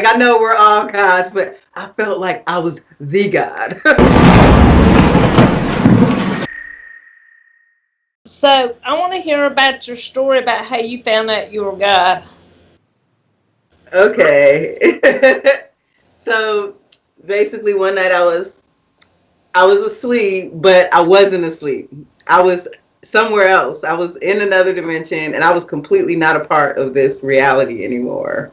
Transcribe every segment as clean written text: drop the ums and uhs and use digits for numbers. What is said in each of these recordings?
I know we're all gods, but I felt like I was the God. So I want to hear about your story about how you found out you were God. Okay. So basically one night I was asleep, but I wasn't asleep. I was somewhere else. I was in another dimension and I was completely not a part of this reality anymore.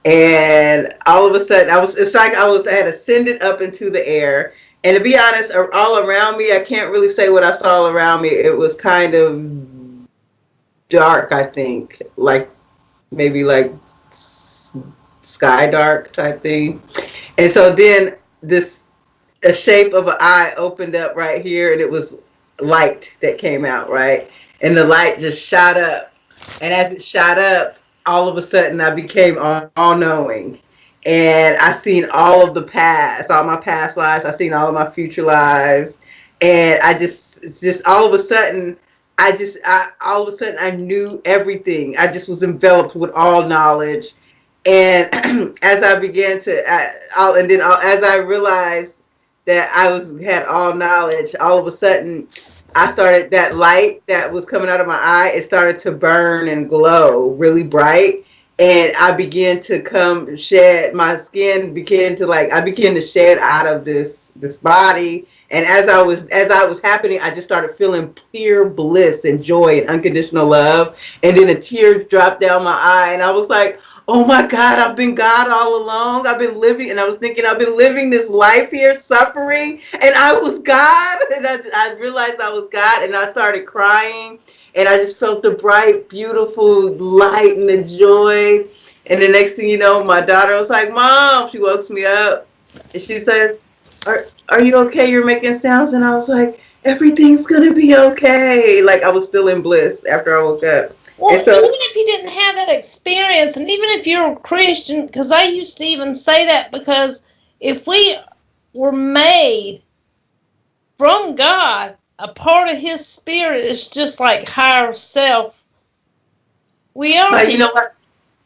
And all of a sudden it's like I had ascended up into the air. And to be honest, all around me, I can't really say what I saw around me. It was kind of dark, I think, like maybe like sky dark type thing. And so then this a shape of an eye opened up right here, and it was light that came out, right? And the light just shot up. And as it shot up, all of a sudden I became all knowing. And I seen all of the past, all my past lives. I seen all of my future lives. And it's just all of a sudden, all of a sudden I knew everything. I just was enveloped with all knowledge. And as I began as I realized that had all knowledge, all of a sudden I started, that light that was coming out of my eye, it started to burn and glow really bright. And I began to shed, my skin began to I began to shed out of this body. And as I was happening, I just started feeling pure bliss and joy and unconditional love. And then a tear dropped down my eye, and I was like, oh my God, I've been God all along. I've been living, and I was thinking, I've been living this life here, suffering, and I was God. And I realized I was God, and I started crying, and I just felt the bright, beautiful light and the joy. And the next thing you know, my daughter was like, Mom, she wakes me up, and she says, are you okay? You're making sounds. And I was like, everything's going to be okay. Like I was still in bliss after I woke up. Well, And even so, if you didn't have that experience, and even if you're a Christian, because I used to even say that, because if we were made from God, a part of His Spirit is just like higher self. We are but you His. know what?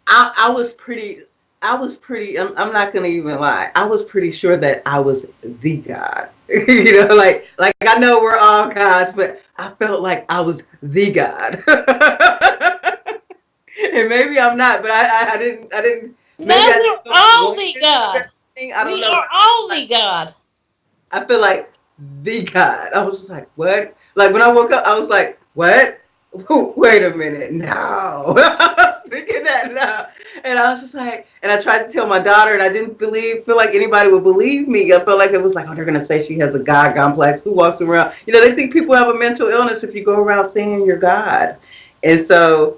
I'm not going to even lie. I was pretty sure that I was the God. Like I know we're all gods, but I felt like I was the God. And maybe I'm not, but maybe No, I we're didn't go through all one the of God. everything. I don't We know, are but all the God. I feel like the God. I was just like, what? Like when I woke up, I was like, what? Wait a minute, no. I was thinking that now. And I was just like, and I tried to tell my daughter, and I didn't feel like anybody would believe me. I felt like it was like, oh, they're going to say she has a God complex. Who walks around? They think people have a mental illness if you go around saying you're God. And so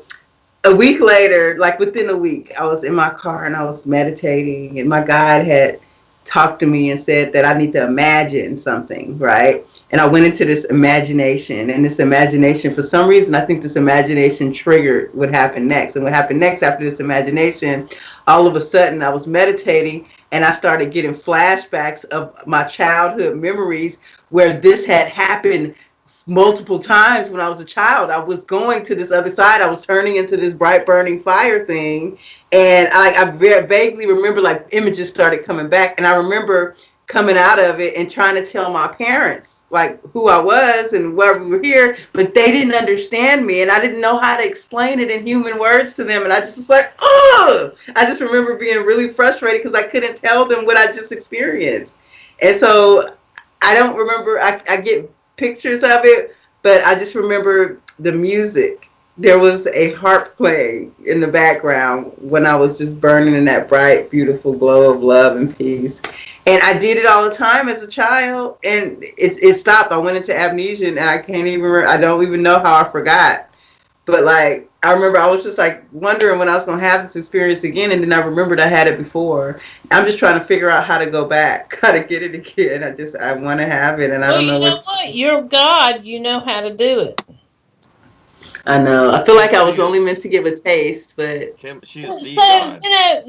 a week later, like within a week, I was in my car and I was meditating, and my guide had talked to me and said that I need to imagine something, right? And I went into this imagination, and this imagination, for some reason, I think this imagination triggered what happened next. And what happened next after this imagination, all of a sudden, I was meditating and I started getting flashbacks of my childhood memories where this had happened multiple times when I was a child. I was going to this other side. I was turning into this bright burning fire thing. And I vaguely remember like images started coming back. And I remember coming out of it and trying to tell my parents like who I was and why we were here, but they didn't understand me. And I didn't know how to explain it in human words to them. And I just was like, oh, I just remember being really frustrated because I couldn't tell them what I just experienced. And so I don't remember, I get pictures of it, but I just remember the music. There was a harp playing in the background when I was just burning in that bright, beautiful glow of love and peace. And I did it all the time as a child, and it stopped. I went into amnesia, and I can't even I don't even know how I forgot. But like I remember I was just like wondering when I was gonna have this experience again, and then I remembered I had it before. I'm just trying to figure out how to go back, how to get it again. I want to have it, and I Well, don't you know know what. what? You're God. You know how to do it. I know. I feel like I was only meant to give a taste, but She is the So, God.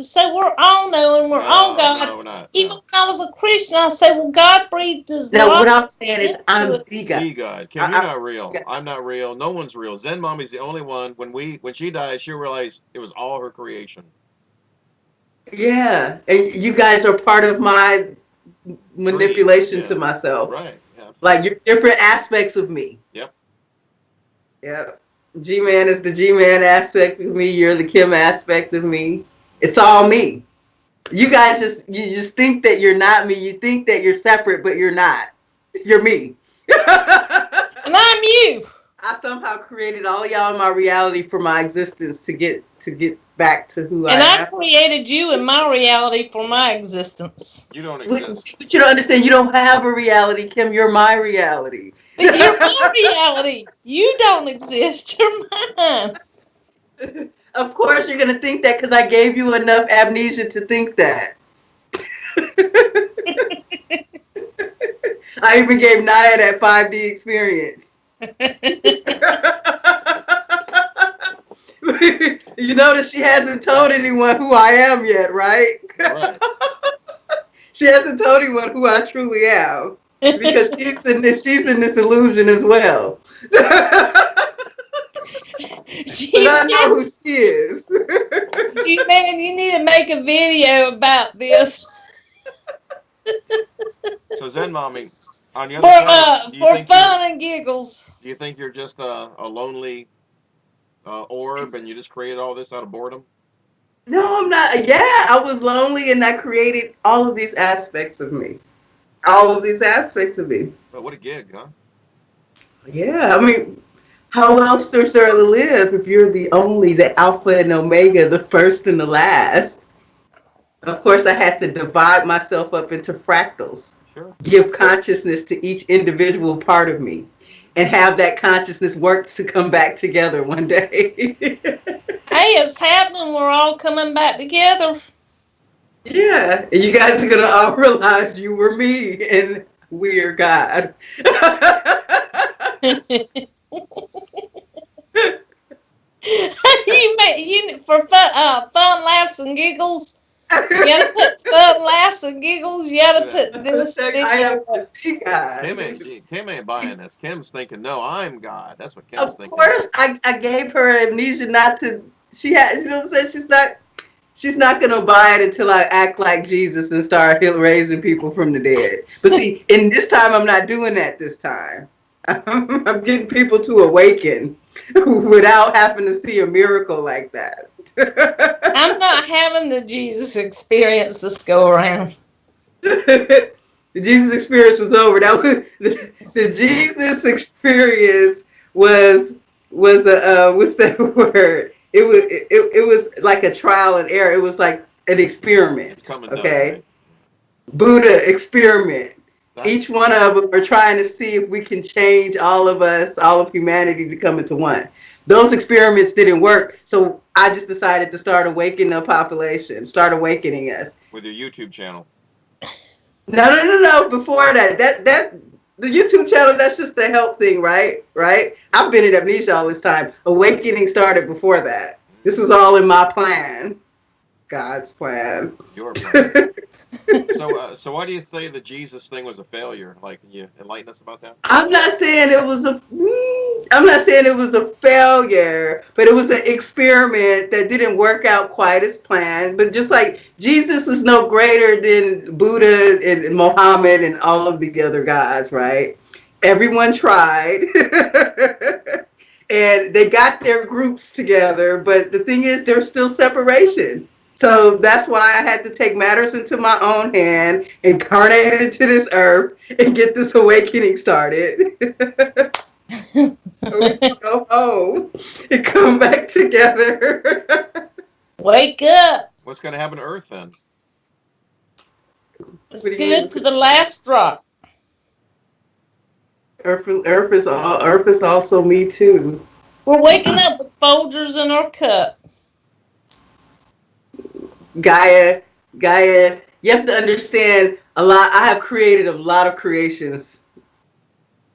so we're all knowing, we're all No, God. no, we're not. Even No. when I was a Christian, I say, well, God breathed His no. life What I'm saying is into I'm it. the guy. The God. Kim, you're I, not real. I'm not real. No one's real. Zen Mommy's the only one. When she died, she realized it was all her creation. Yeah, and you guys are part of my manipulation Yeah. to myself. Right. Yeah. Like you're different aspects of me. Yep. Yep. G-Man is the G-Man aspect of me. You're the Kim aspect of me. It's all me. You guys just think that you're not me. You think that you're separate, but you're not. You're me. And I'm you. I somehow created all y'all in my reality for my existence to get back to who I And I am. created you in my reality for my existence. You don't But exist. you don't understand. You don't have a reality, Kim. You're my reality. But you're my reality. You don't exist. You're mine. Of course, you're gonna think that because I gave you enough amnesia to think that. I even gave Naya that 5D experience. You notice she hasn't told anyone who I am yet, right? Right. She hasn't told anyone who I truly am because she's in this illusion as well. But I know who she is. Man, you need to make a video about this. So Zen Mommy, on the other side, For fun and giggles. do you think you're just a lonely orb and you just created all this out of boredom? No, I'm not. Yeah, I was lonely and I created all of these aspects of me. All of these aspects of me. But what a gig, huh? Yeah, I mean, how else is there to live if you're the only, the alpha and omega, the first and the last? Of course, I had to divide myself up into fractals, Sure. give consciousness to each individual part of me, and have that consciousness work to come back together one day. Hey, it's happening. We're all coming back together. Yeah, and you guys are gonna all realize you were me and we're God. You for fun laughs and giggles. You gotta put fun laughs and giggles. You gotta put this. I am the God. Kim ain't buying this. Kim's thinking, no, I'm God. That's what Kim's Of thinking. course, I gave her amnesia not to. She had, you know what I'm saying? She's not gonna buy it until I act like Jesus and start raising people from the dead. But see, in this time, I'm not doing that. This time, I'm getting people to awaken without having to see a miracle like that. I'm not having the Jesus experience this go around. The Jesus experience was over. That was the Jesus experience was a what's that word? It was like a trial and error. It was like an experiment. It's coming Okay, down, right? Buddha experiment. That's Each one of them are trying to see if we can change all of us, all of humanity to come into one. Those experiments didn't work, so I just decided to start awakening the population, start awakening us. with your YouTube channel. No. Before that the YouTube channel, that's just the help thing, right? Right? I've been in amnesia all this time. Awakening started before that. This was all in my plan. God's plan. Your plan. So why do you say the Jesus thing was a failure? Like, can you enlighten us about that? I'm not saying it was a failure, but it was an experiment that didn't work out quite as planned. But just like Jesus was no greater than Buddha and Mohammed and all of the other gods, right? Everyone tried. And they got their groups together, but the thing is there's still separation. So that's why I had to take matters into my own hand, incarnate into this earth, and get this awakening started. So we can go home and come back together. Wake up. What's going to happen to Earth then? It's good to the last drop. Earth is also me too. We're waking up with Folgers in our cup. Gaia, you have to understand a lot. I have created a lot of creations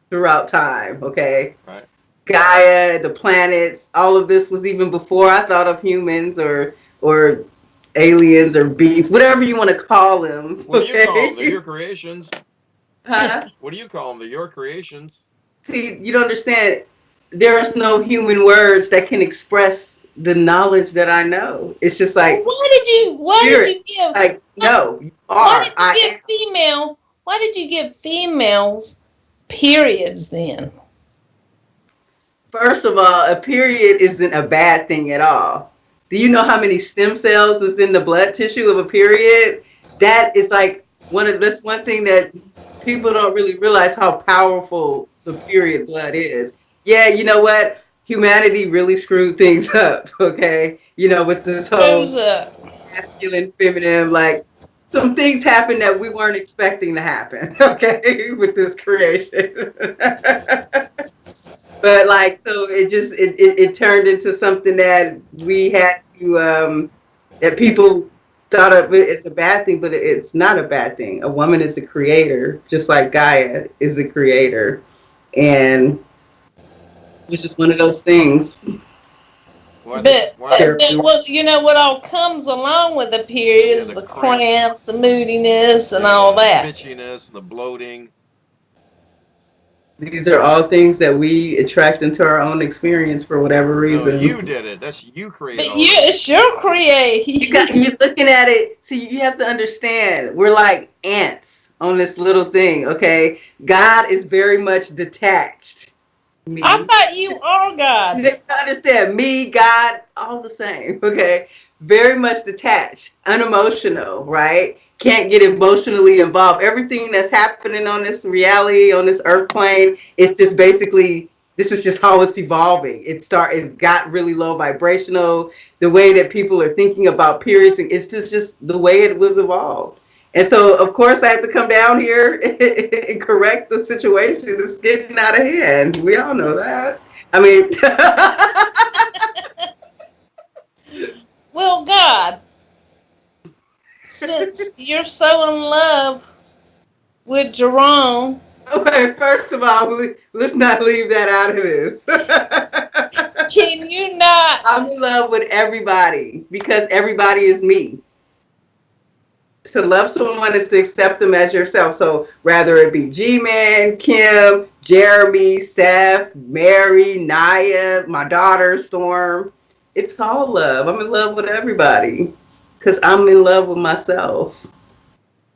throughout time, okay? Right. Gaia, the planets, all of this was even before I thought of humans or aliens or beings, whatever you want to call them. What do you call them? Okay? They're your creations. Huh? What do you call them? They're your creations. See, you don't understand. There is no human words that can express the knowledge that I know. It's just like, Why did you give like, no, you why are. did you give why did you give females periods then? First of all, a period isn't a bad thing at all. Do you know how many stem cells is in the blood tissue of a period? That is like that's one thing that people don't really realize, how powerful the period blood is. Yeah, you know what? Humanity really screwed things up, okay? With this whole Who's up? masculine, feminine, like some things happened that we weren't expecting to happen, okay, with this creation. But like, so it turned into something that we had to that people thought of it as a bad thing, but it's not a bad thing. A woman is a creator, just like Gaia is a creator, and it's just one of those things. But you know what all comes along with the period is the cramps, the moodiness, and all that. The bitchiness, and the bloating. These are all things that we attract into our own experience for whatever reason. No, you did it. That's you created. But it's your creation. You're looking at it. See, you have to understand. We're like ants on this little thing. Okay, God is very much detached. Me. I thought you are God. You understand? Me, God, all the same. Okay, very much detached, unemotional, right? Can't get emotionally involved. Everything that's happening on this reality, on this earth plane, it's just basically, this is just how it's evolving. It got really low vibrational. The way that people are thinking about periods, it's just the way it was evolved. And so, of course, I have to come down here and correct the situation that's getting out of hand. We all know that. I mean, well, God, since you're so in love with Jerome. Okay, first of all, let's not leave that out of this. Can you not? I'm in love with everybody because everybody is me. To love someone is to accept them as yourself. So rather it be G-Man, Kim, Jeremy, Seth, Mary, Naya, my daughter, Storm. It's all love. I'm in love with everybody because I'm in love with myself.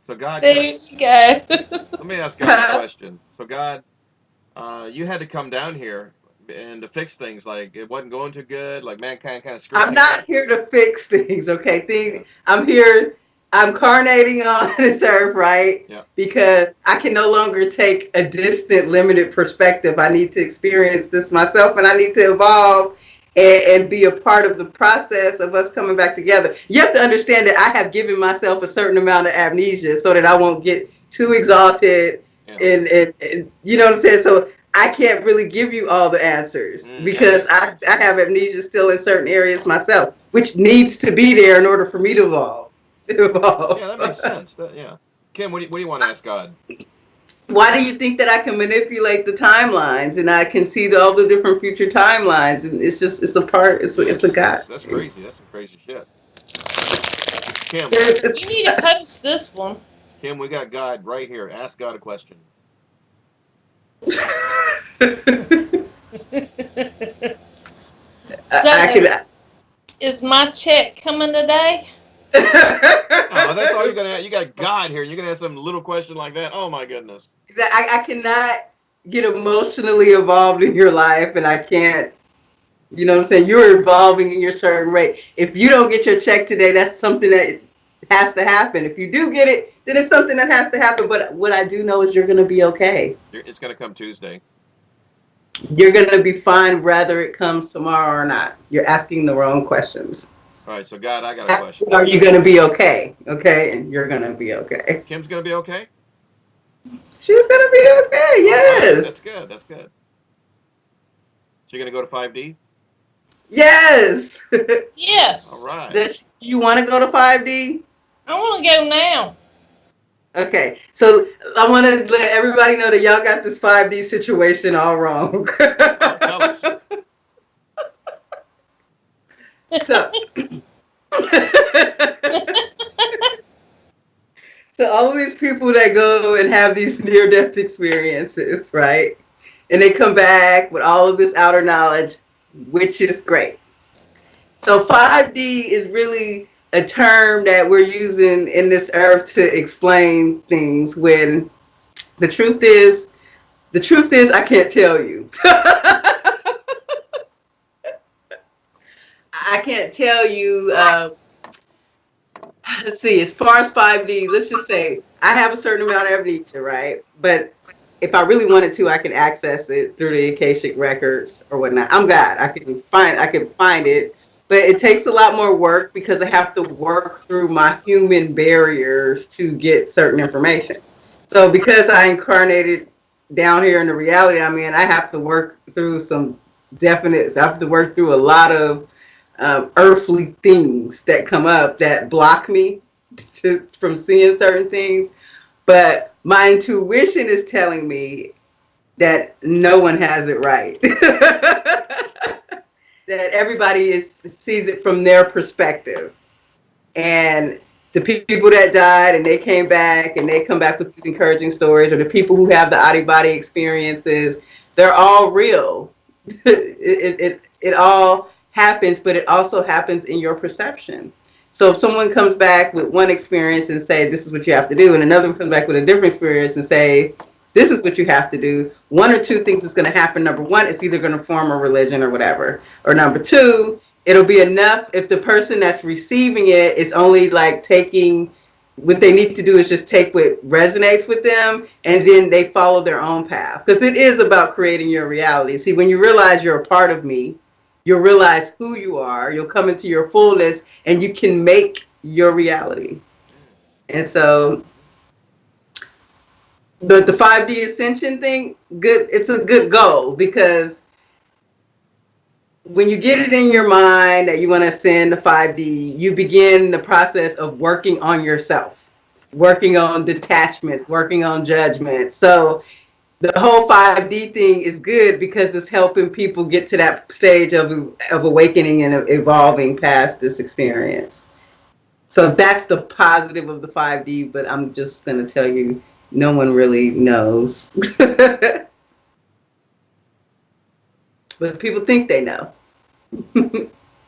So God, there you go. Let me ask God a question. So God, you had to come down here and to fix things. Like it wasn't going too good. Like mankind kind of screwed. I'm not here to fix things, okay? I'm here. I'm carnating on this earth, right? Yeah. Because I can no longer take a distant, limited perspective. I need to experience this myself, and I need to evolve and be a part of the process of us coming back together. You have to understand that I have given myself a certain amount of amnesia so that I won't get too exalted, and you know what I'm saying? So I can't really give you all the answers because I have amnesia still in certain areas myself, which needs to be there in order for me to evolve. Yeah, that makes sense. Yeah. Kim, what do you want to ask God? Why do you think that I can manipulate the timelines and I can see all the different future timelines? And it's a God. That's crazy. That's some crazy shit. Kim, you need to post this one. Kim, we got God right here. Ask God a question. Is my check coming today? Oh, that's all you're gonna have. You got God here. You're gonna have some little question like that. Oh my goodness. I cannot get emotionally involved in your life, and I can't. You know what I'm saying? You're evolving in your certain rate. If you don't get your check today, that's something that has to happen. If you do get it, then it's something that has to happen. But what I do know is you're gonna be okay. It's gonna come Tuesday. You're gonna be fine whether it comes tomorrow or not. You're asking the wrong questions. All right, so God, I got a question. Are you going to be okay? Okay, and you're going to be okay. Kim's going to be okay? She's going to be okay, yes. Right, that's good, that's good. So you're going to go to 5D? Yes. Yes. All right. Do you want to go to 5D? I want to go now. Okay, so I want to let everybody know that y'all got this 5D situation all wrong. Oh, tell us. So, so all of these people that go and have these near-death experiences, right? And they come back with all of this outer knowledge, which is great. So 5D is really a term that we're using in this earth to explain things when the truth is I can't tell you. I can't tell you. Let's see. As far as 5D, let's just say I have a certain amount of amnesia, right? But if I really wanted to, I can access it through the Akashic records or whatnot. I'm God. I can find it, but it takes a lot more work because I have to work through my human barriers to get certain information. So because I incarnated down here in the reality I'm in, I have to work through I have to work through a lot of earthly things that come up that block me from seeing certain things. But my intuition is telling me that no one has it right. That everybody sees it from their perspective. And the people that died and they came back and they come back with these encouraging stories, or the people who have the out-of-body experiences, they're all real. It all happens, but it also happens in your perception. So if someone comes back with one experience and say, this is what you have to do, and another one comes back with a different experience and say, this is what you have to do, one or two things is going to happen. Number one, it's either going to form a religion or whatever. Or number two, it'll be enough if the person that's receiving it is only like taking, what they need to do is just take what resonates with them, and then they follow their own path. Because it is about creating your reality. See, when you realize you're a part of me, you'll realize who you are, you'll come into your fullness, and you can make your reality. And so the 5D ascension thing, it's a good goal, because when you get it in your mind that you want to ascend to 5D, you begin the process of working on yourself, working on detachments, working on judgment. So the whole 5D thing is good because it's helping people get to that stage of awakening and evolving past this experience. So that's the positive of the 5D, but I'm just going to tell you, no one really knows. But people think they know.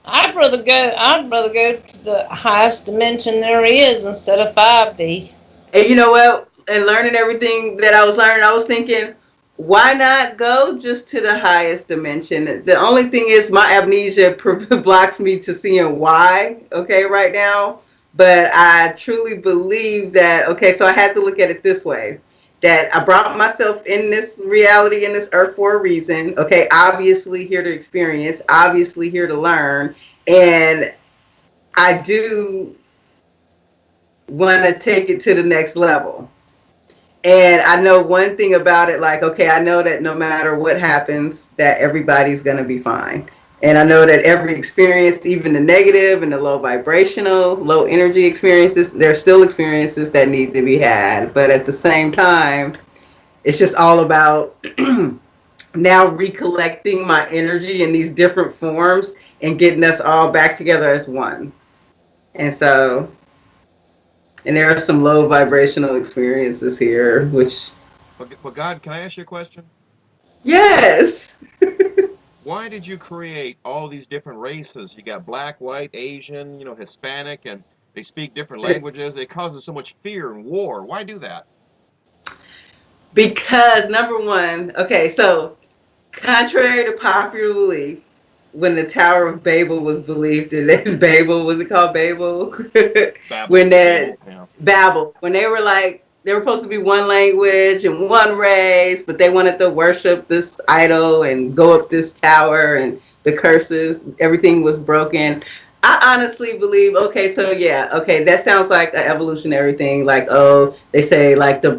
I'd rather go to the highest dimension there is instead of 5D. And you know what? And learning everything that I was learning, I was thinking, why not go just to the highest dimension? The only thing is my amnesia blocks me to seeing why, okay, right now. But I truly believe that, okay, so I had to look at it this way, that I brought myself in this reality, in this earth for a reason, okay, obviously here to experience, obviously here to learn, and I do want to take it to the next level. And I know one thing about it, like, okay, I know that no matter what happens, that everybody's going to be fine. And I know that every experience, even the negative and the low vibrational, low energy experiences, there's still experiences that need to be had. But at the same time, it's just all about now recollecting my energy in these different forms and getting us all back together as one. And so, and there are some low vibrational experiences here, which... Well, God, can I ask you a question? Yes. Why did you create all these different races? You got black, white, Asian, Hispanic, and they speak different languages. It causes so much fear and war. Why do that? Because number one, okay, so contrary to popular belief, when the Tower of Babel was believed in, Babel, was it called Babel? Babel. Babel, when they were like, they were supposed to be one language and one race, but they wanted to worship this idol and go up this tower, and the curses, everything was broken. I honestly believe, okay, so yeah, okay, that sounds like an evolutionary thing. Like, oh, they say like the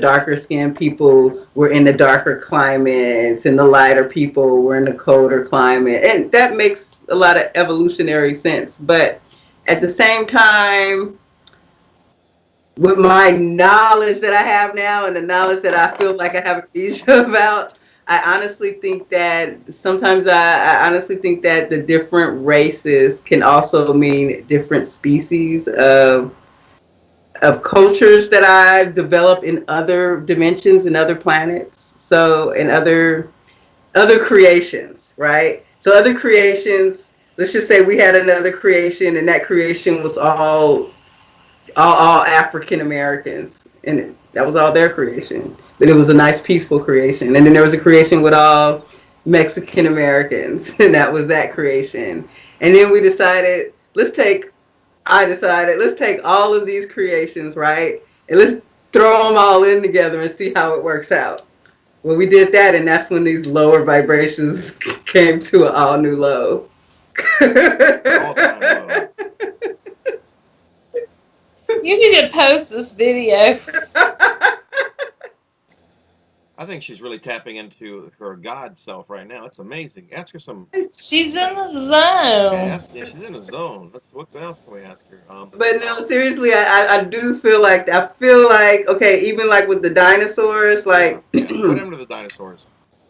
darker skinned people were in the darker climates and the lighter people were in the colder climate. And that makes a lot of evolutionary sense. But at the same time, with my knowledge that I have now and the knowledge that I feel like I have amnesia about, I honestly think that sometimes I honestly think that the different races can also mean different species of cultures that I've developed in other dimensions and other planets. So in other creations, right? So other creations, let's just say we had another creation, and that creation was all African Americans, and that was all their creation. But it was a nice, peaceful creation. And then there was a creation with all Mexican Americans, and that was that creation. And then we decided, let's take all of these creations, right, and let's throw them all in together and see how it works out. Well, we did that, and that's when these lower vibrations came to an all new low. All-time low. You need to post this video. I think she's really tapping into her God self right now. It's amazing. Ask her some. She's in the zone. Yeah, she's in the zone. What else can we ask her? But no, seriously, I do feel like okay, even like with the dinosaurs, like what happened to the dinosaurs?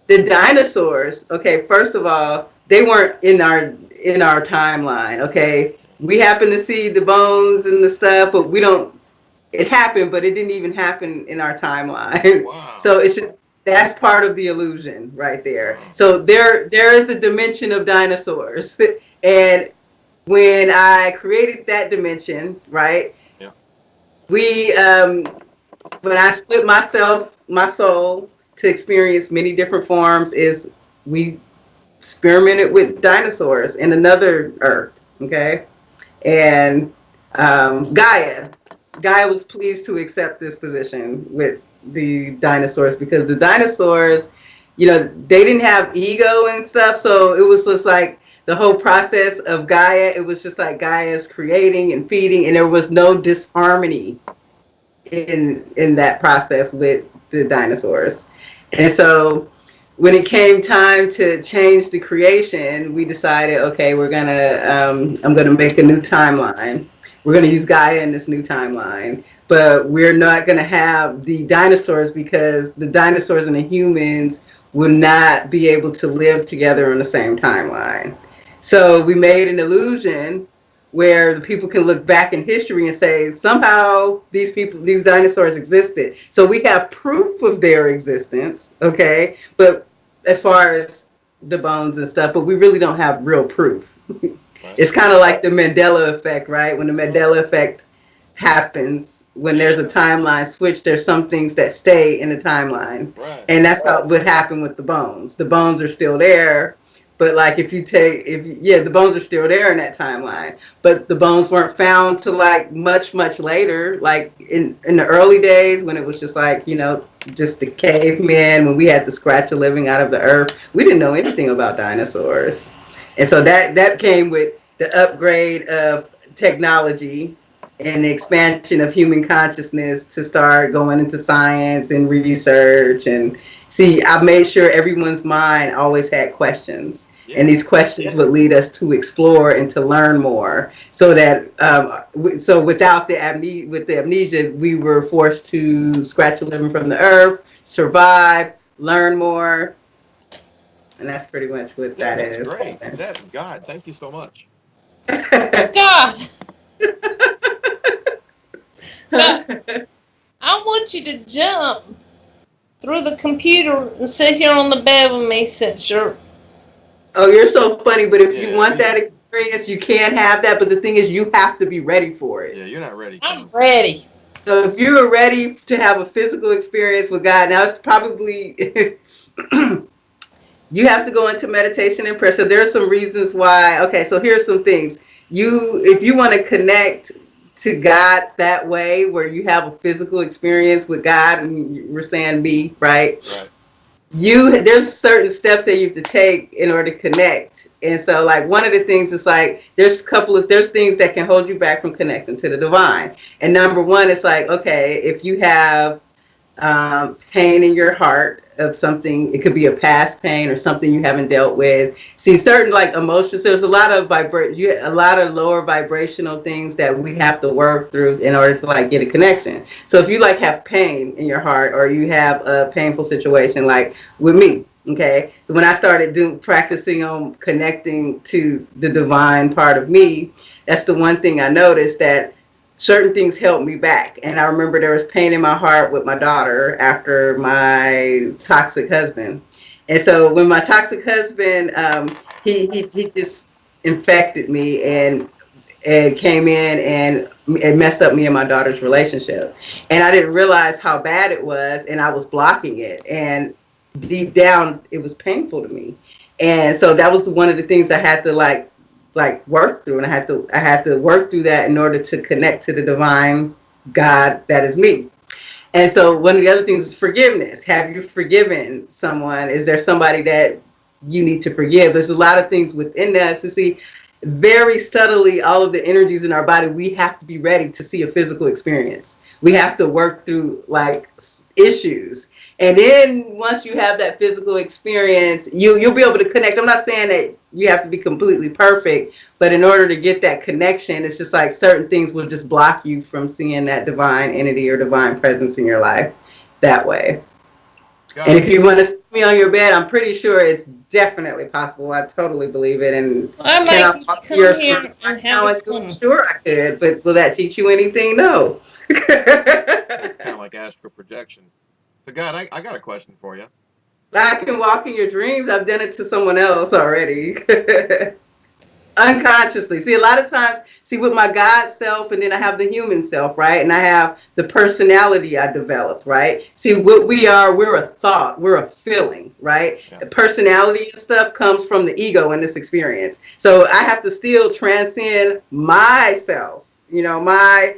The dinosaurs, okay, first of all, they weren't in our timeline, okay? We happen to see the bones and the stuff, but we don't. It happened, but it didn't even happen in our timeline. Wow. So it's just that's part of the illusion right there. So there is a dimension of dinosaurs, and when I created that dimension, right? Yeah. We when I split my soul to experience many different forms, is we experimented with dinosaurs in another Earth, okay? And Gaia was pleased to accept this position with the dinosaurs, because the dinosaurs, they didn't have ego and stuff, so it was just like the whole process of Gaia, it was just like Gaia's creating and feeding, and there was no disharmony in that process with the dinosaurs. And so when it came time to change the creation, we decided, okay, I'm gonna make a new timeline. We're gonna use Gaia in this new timeline, but we're not gonna have the dinosaurs, because the dinosaurs and the humans will not be able to live together on the same timeline. So we made an illusion where the people can look back in history and say, somehow these dinosaurs existed. So we have proof of their existence, okay? But as far as the bones and stuff, but we really don't have real proof. Right. It's kind of like the Mandela effect, right? When the Mandela effect happens, when there's a timeline switch, there's some things that stay in the timeline. Right. And that's how it would happen with the bones. The bones are still there, but like the bones are still there in that timeline, but the bones weren't found till like much later, like in the early days when it was just like, just the cavemen, when we had to scratch a living out of the earth. We didn't know anything about dinosaurs. And so that came with the upgrade of technology and the expansion of human consciousness to start going into science and research. And see, I made sure everyone's mind always had questions. Yeah. And these questions would lead us to explore and to learn more. So that without the amnesia, we were forced to scratch a living from the earth, survive, learn more. And that's pretty much what that is. That's great. God, thank you so much. God. God, I want you to jump through the computer and sit here on the bed with me, since you're... Oh, you're so funny, but if you want that experience, you can have that, but the thing is, you have to be ready for it. Yeah, you're not ready. I'm ready. So if you're ready to have a physical experience with God, now it's probably... you have to go into meditation and prayer. So there are some reasons why. Okay, so here's some things. If you want to connect to God that way, where you have a physical experience with God, and we're saying me, right? There's certain steps that you have to take in order to connect. And so like one of the things is like, there's things that can hold you back from connecting to the divine. And number one, it's like, okay, if you have pain in your heart of something, it could be a past pain or something you haven't dealt with. See, certain like emotions, there's a lot of lower vibrational things that we have to work through in order to like get a connection. So if you like have pain in your heart, or you have a painful situation, like with me, okay, so when I started practicing on connecting to the divine part of me, that's the one thing I noticed, that certain things held me back. And I remember there was pain in my heart with my daughter after my toxic husband. And so when my toxic husband, he just infected me and came in and it messed up me and my daughter's relationship. And I didn't realize how bad it was, and I was blocking it. And deep down, it was painful to me. And so that was one of the things I had to like work through, and I had to work through that in order to connect to the divine God that is me. And so one of the other things is forgiveness. Have you forgiven someone? Is there somebody that you need to forgive? There's a lot of things within that. So see, very subtly, all of the energies in our body, we have to be ready to see a physical experience. We have to work through like issues. And then once you have that physical experience, you'll be able to connect. I'm not saying that you have to be completely perfect, but in order to get that connection, it's just like certain things will just block you from seeing that divine entity or divine presence in your life that way. And if you want to see me on your bed, I'm pretty sure it's definitely possible. I totally believe it. And I can I might walk come your here screen and right have now a and do it? swim. Sure, I could. But will that teach you anything? No. It's kind of like astral projection. So, God, I got a question for you. I can walk in your dreams. I've done it to someone else already. Unconsciously. See, a lot of times, see, with my God self, and then I have the human self, right? And I have the personality I developed, right? See, what we are, we're a thought, we're a feeling, right? Yeah. The personality and stuff comes from the ego in this experience. So I have to still transcend myself, you know, my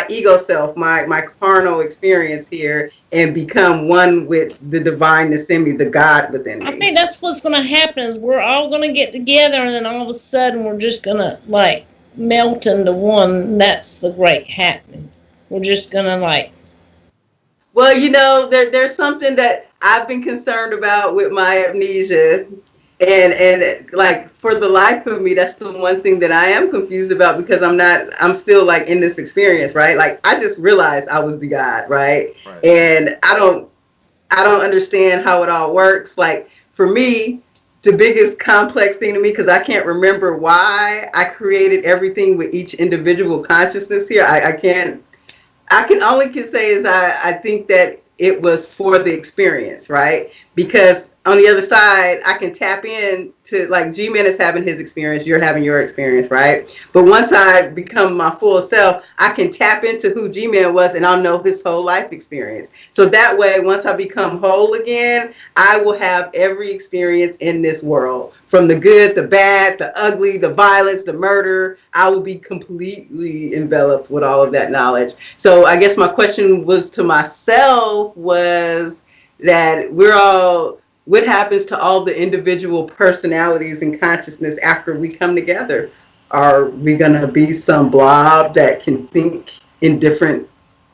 ego self, my carnal experience here, and become one with the divineness in me, the God within I me. think that's what's going to happen is we're all going to get together and then all of a sudden we're just going to like melt into one. That's the great happening. We're just going to like. Well, you know, there's something that I've been concerned about with my amnesia. And like for the life of me, that's the one thing that I am confused about because I'm still like in this experience, right? Like I just realized I was the God, right? Right. And I don't understand how it all works. Like for me, the biggest complex thing to me, because I can't remember why I created everything with each individual consciousness here. I can only can say is I think that it was for the experience, right? Because on the other side, I can tap in to like G-Man is having his experience, you're having your experience, right? But once I become my full self, I can tap into who G-Man was and I'll know his whole life experience. So that way, once I become whole again, I will have every experience in this world. From the good, the bad, the ugly, the violence, the murder, I will be completely enveloped with all of that knowledge. So I guess my question was to myself was that what happens to all the individual personalities and consciousness after we come together? Are we going to be some blob that can think in different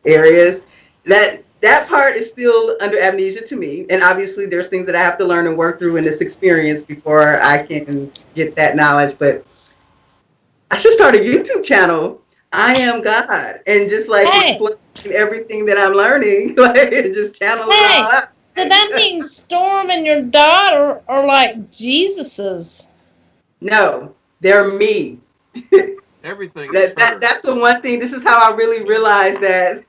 areas? That part is still under amnesia to me. And obviously there's things that I have to learn and work through in this experience before I can get that knowledge. But I should start a YouTube channel. I am God. And just like explain everything that I'm learning, like just channel it all out. So that means Storm and your daughter are like Jesus's. No, they're me. Everything. That's the one thing. This is how I really realized that.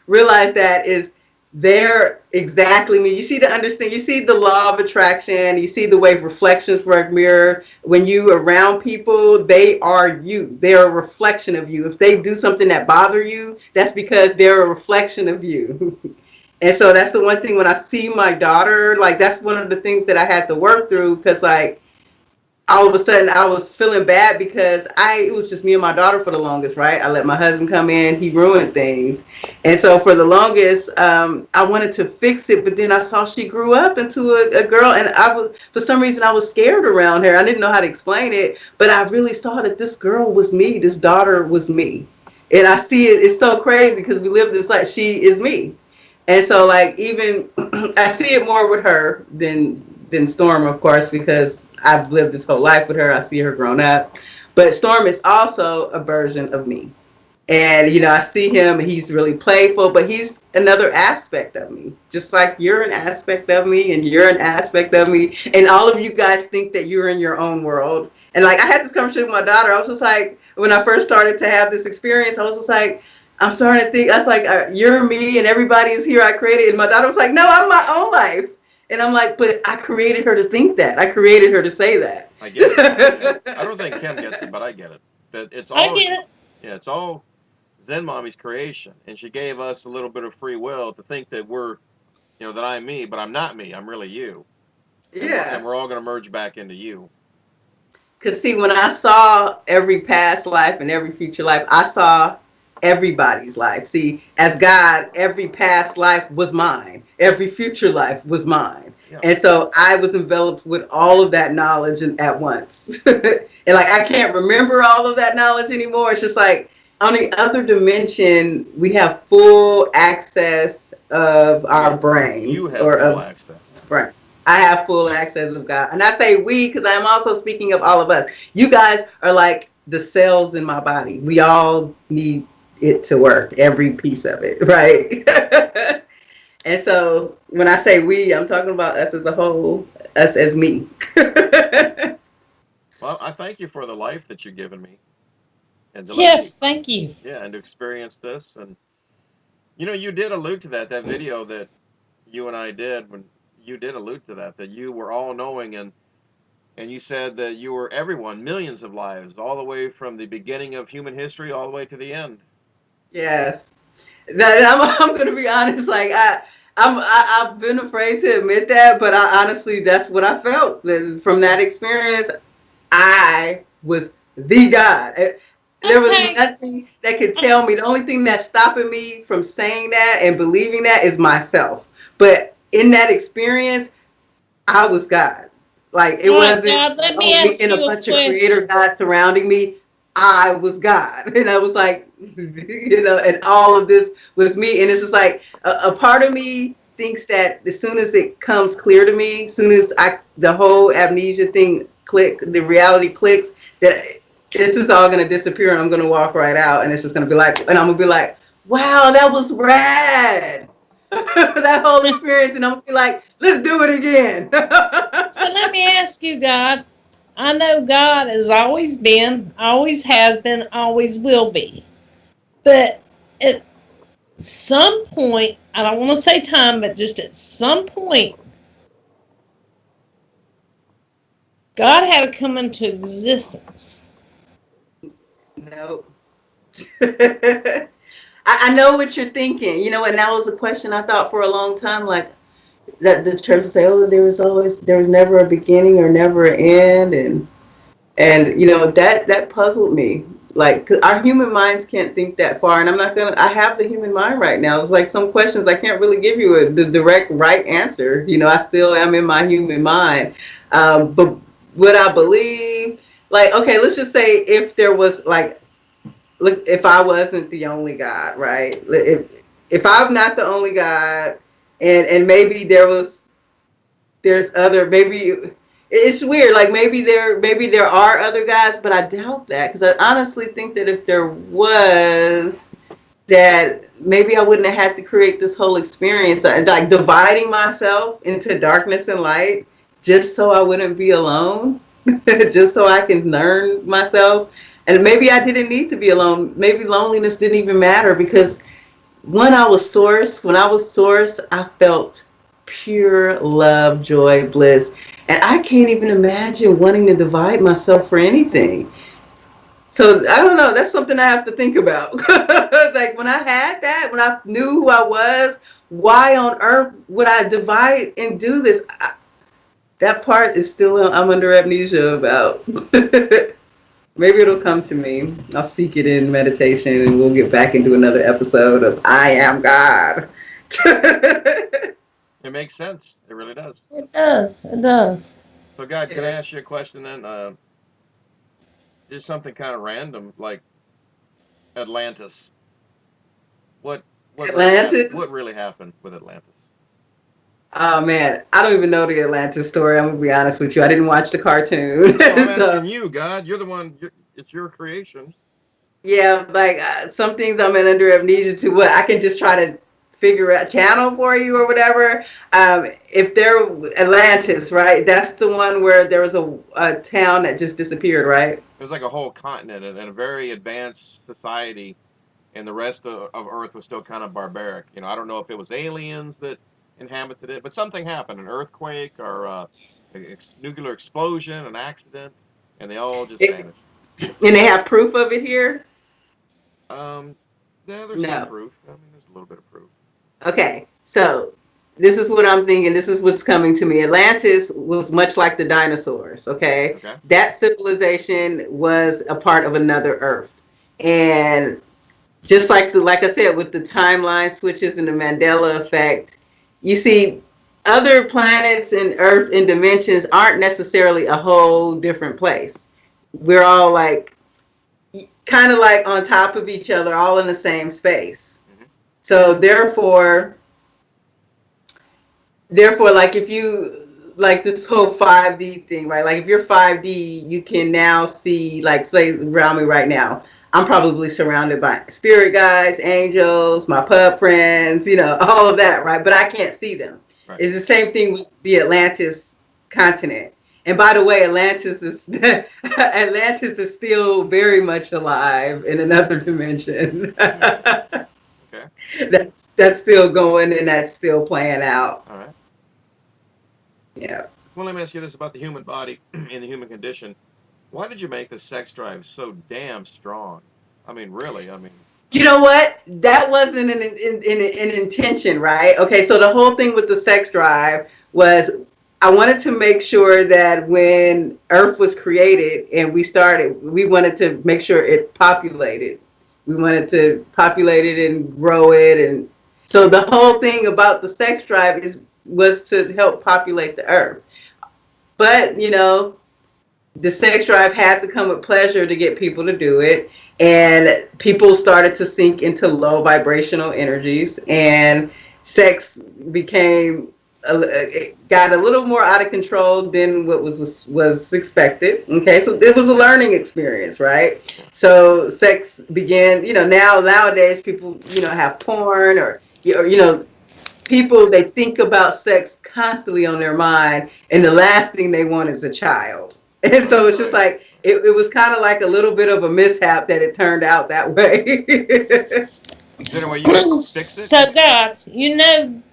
realized that is they're exactly me. You see you see the law of attraction. You see the way reflections work mirror. When you around people, they are you. They're a reflection of you. If they do something that bother you, that's because they're a reflection of you. And so that's the one thing when I see my daughter, like that's one of the things that I had to work through because like all of a sudden I was feeling bad because it was just me and my daughter for the longest, right? I let my husband come in, he ruined things. And so for the longest, I wanted to fix it, but then I saw she grew up into a girl and for some reason I was scared around her. I didn't know how to explain it, but I really saw that this girl was me, this daughter was me. And I see it's so crazy because we live this life, she is me. And so like even I see it more with her than Storm, of course, because I've lived this whole life with her. I see her grown up. But Storm is also a version of me. And, you know, I see him, he's really playful, but he's another aspect of me. Just like you're an aspect of me and you're an aspect of me. And all of you guys think that you're in your own world. And like I had this conversation with my daughter. I was just like, when I first started to have this experience, I was just like, I'm starting to think, I was like, you're me and everybody is here I created. And my daughter was like, no, I'm my own life. And I'm like, but I created her to think that. I created her to say that. I get it. Yeah. I don't think Kim gets it, but I get it. That it's I all, get it. yeah, it's all Zen Mommy's creation, and she gave us a little bit of free will to think that we're, that I'm me, but I'm not me. I'm really you, and we're Yeah. all going to merge back into you. Because, see, when I saw every past life and every future life, I saw everybody's life. See, as God, every past life was mine, every future life was mine. Yeah. And so I was enveloped with all of that knowledge at once. And like, I can't remember all of that knowledge anymore. It's just like on the other dimension, we have full access of our brain You have or full of access. brain. I have full access of God. And I say we because I am also speaking of all of us. You guys are like the cells in my body. We all need it to work, every piece of it, right? And so when I say we, I'm talking about us as a whole, us as me. Well, I thank you for the life that you've given me, and to let me, Yes, thank you. yeah, and to experience this. And you did allude to that video that you and I did when you did allude to that you were all knowing, and you said that you were everyone, millions of lives, all the way from the beginning of human history all the way to the end. Yes. I'm going to be honest. Like I've been afraid to admit that, but I honestly, that's what I felt from that experience. I was the God. There was Okay. nothing that could tell me. The only thing that's stopping me from saying that and believing that is myself. But in that experience, I was God. Like it All right, wasn't God, like, let me oh, me ask and a you a bunch of creator question. gods surrounding me. I was God. And I was like, and all of this was me. And it's just like a part of me thinks that as soon as it comes clear to me, as soon as the whole amnesia thing the reality clicks, that this is all gonna disappear and I'm gonna walk right out and it's just gonna be like, and I'm gonna be like, wow, that was rad. That whole experience, and I'm gonna be like, let's do it again. So let me ask you, God. I know God has always been, always has been, always will be. But at some point, I don't want to say time, but just at some point, God had to come into existence. No. I know what you're thinking, and that was a question I thought for a long time, like that the church would say, oh, there was never a beginning or never an end, and that puzzled me. Like, 'cause our human minds can't think that far, and I have the human mind right now. It's like some questions I can't really give you the direct right answer. I still am in my human mind. But would I believe, like, okay, let's just say if there was, like, look, if I wasn't the only God, right? If I'm not the only God, and maybe there's other, maybe it's weird, like maybe there are other gods, but I doubt that, because I honestly think that if there was, that maybe I wouldn't have had to create this whole experience, like dividing myself into darkness and light just so I wouldn't be alone, just so I can learn myself. And maybe I didn't need to be alone. Maybe loneliness didn't even matter, because when I was source, I felt pure love, joy, bliss. And I can't even imagine wanting to divide myself for anything. So I don't know. That's something I have to think about. Like when I had that, when I knew who I was, why on earth would I divide and do this? That part is still, I'm under amnesia about. Maybe it'll come to me. I'll seek it in meditation and we'll get back into another episode of I Am God. It makes sense. It really does. It does. It does. So, God, can I ask you a question then? Just something kind of random, like Atlantis. What what Atlantis? really happened with Atlantis? Oh man, I don't even know the Atlantis story. I'm gonna be honest with you. I didn't watch the cartoon. No, I'm So asking you, God. You're the one. It's your creation. yeah, like some things I'm in under amnesia to. What I can just try to figure out channel for you or whatever. If there Atlantis, right? That's the one where there was a town that just disappeared, right? It was like a whole continent and a very advanced society, and the rest of Earth was still kind of barbaric. I don't know if it was aliens that inhabited it, but something happened, an earthquake or nuclear explosion, an accident, and they all just It, vanished. and they have proof of it here? Um, yeah, there's some No. proof. I mean, there's a little bit of proof. Okay, so this is what I'm thinking. This is what's coming to me. Atlantis was much like the dinosaurs, okay? Okay. That civilization was a part of another Earth. And just like I said, with the timeline switches and the Mandela effect, you see other planets and Earth and dimensions aren't necessarily a whole different place. We're all like kind of like on top of each other, all in the same space. Mm-hmm. So therefore, like if you like this whole 5D thing, right? Like if you're 5D, you can now see, like, say around me right now, I'm probably surrounded by spirit guides, angels, my pup friends, all of that, right? But I can't see them. Right. It's the same thing with the Atlantis continent. And by the way, Atlantis is Atlantis is still very much alive in another dimension. Okay. That's still going and that's still playing out. All right. Yeah. Well, let me ask you this about the human body and the human condition. Why did you make the sex drive so damn strong? I mean, really, I mean. You know what? That wasn't an intention, right? Okay, so the whole thing with the sex drive was I wanted to make sure that when Earth was created and we wanted to make sure it populated. We wanted to populate it and grow it. And so the whole thing about the sex drive was to help populate the Earth. But, the sex drive had to come with pleasure to get people to do it. And people started to sink into low vibrational energies, and sex got a little more out of control than what was expected. Okay, so it was a learning experience, right? So sex began, nowadays people, have porn or people, they think about sex constantly on their mind, and the last thing they want is a child. And so it's just like, it was kind of like a little bit of a mishap that it turned out that way. Is there a way you can fix it? So, guys,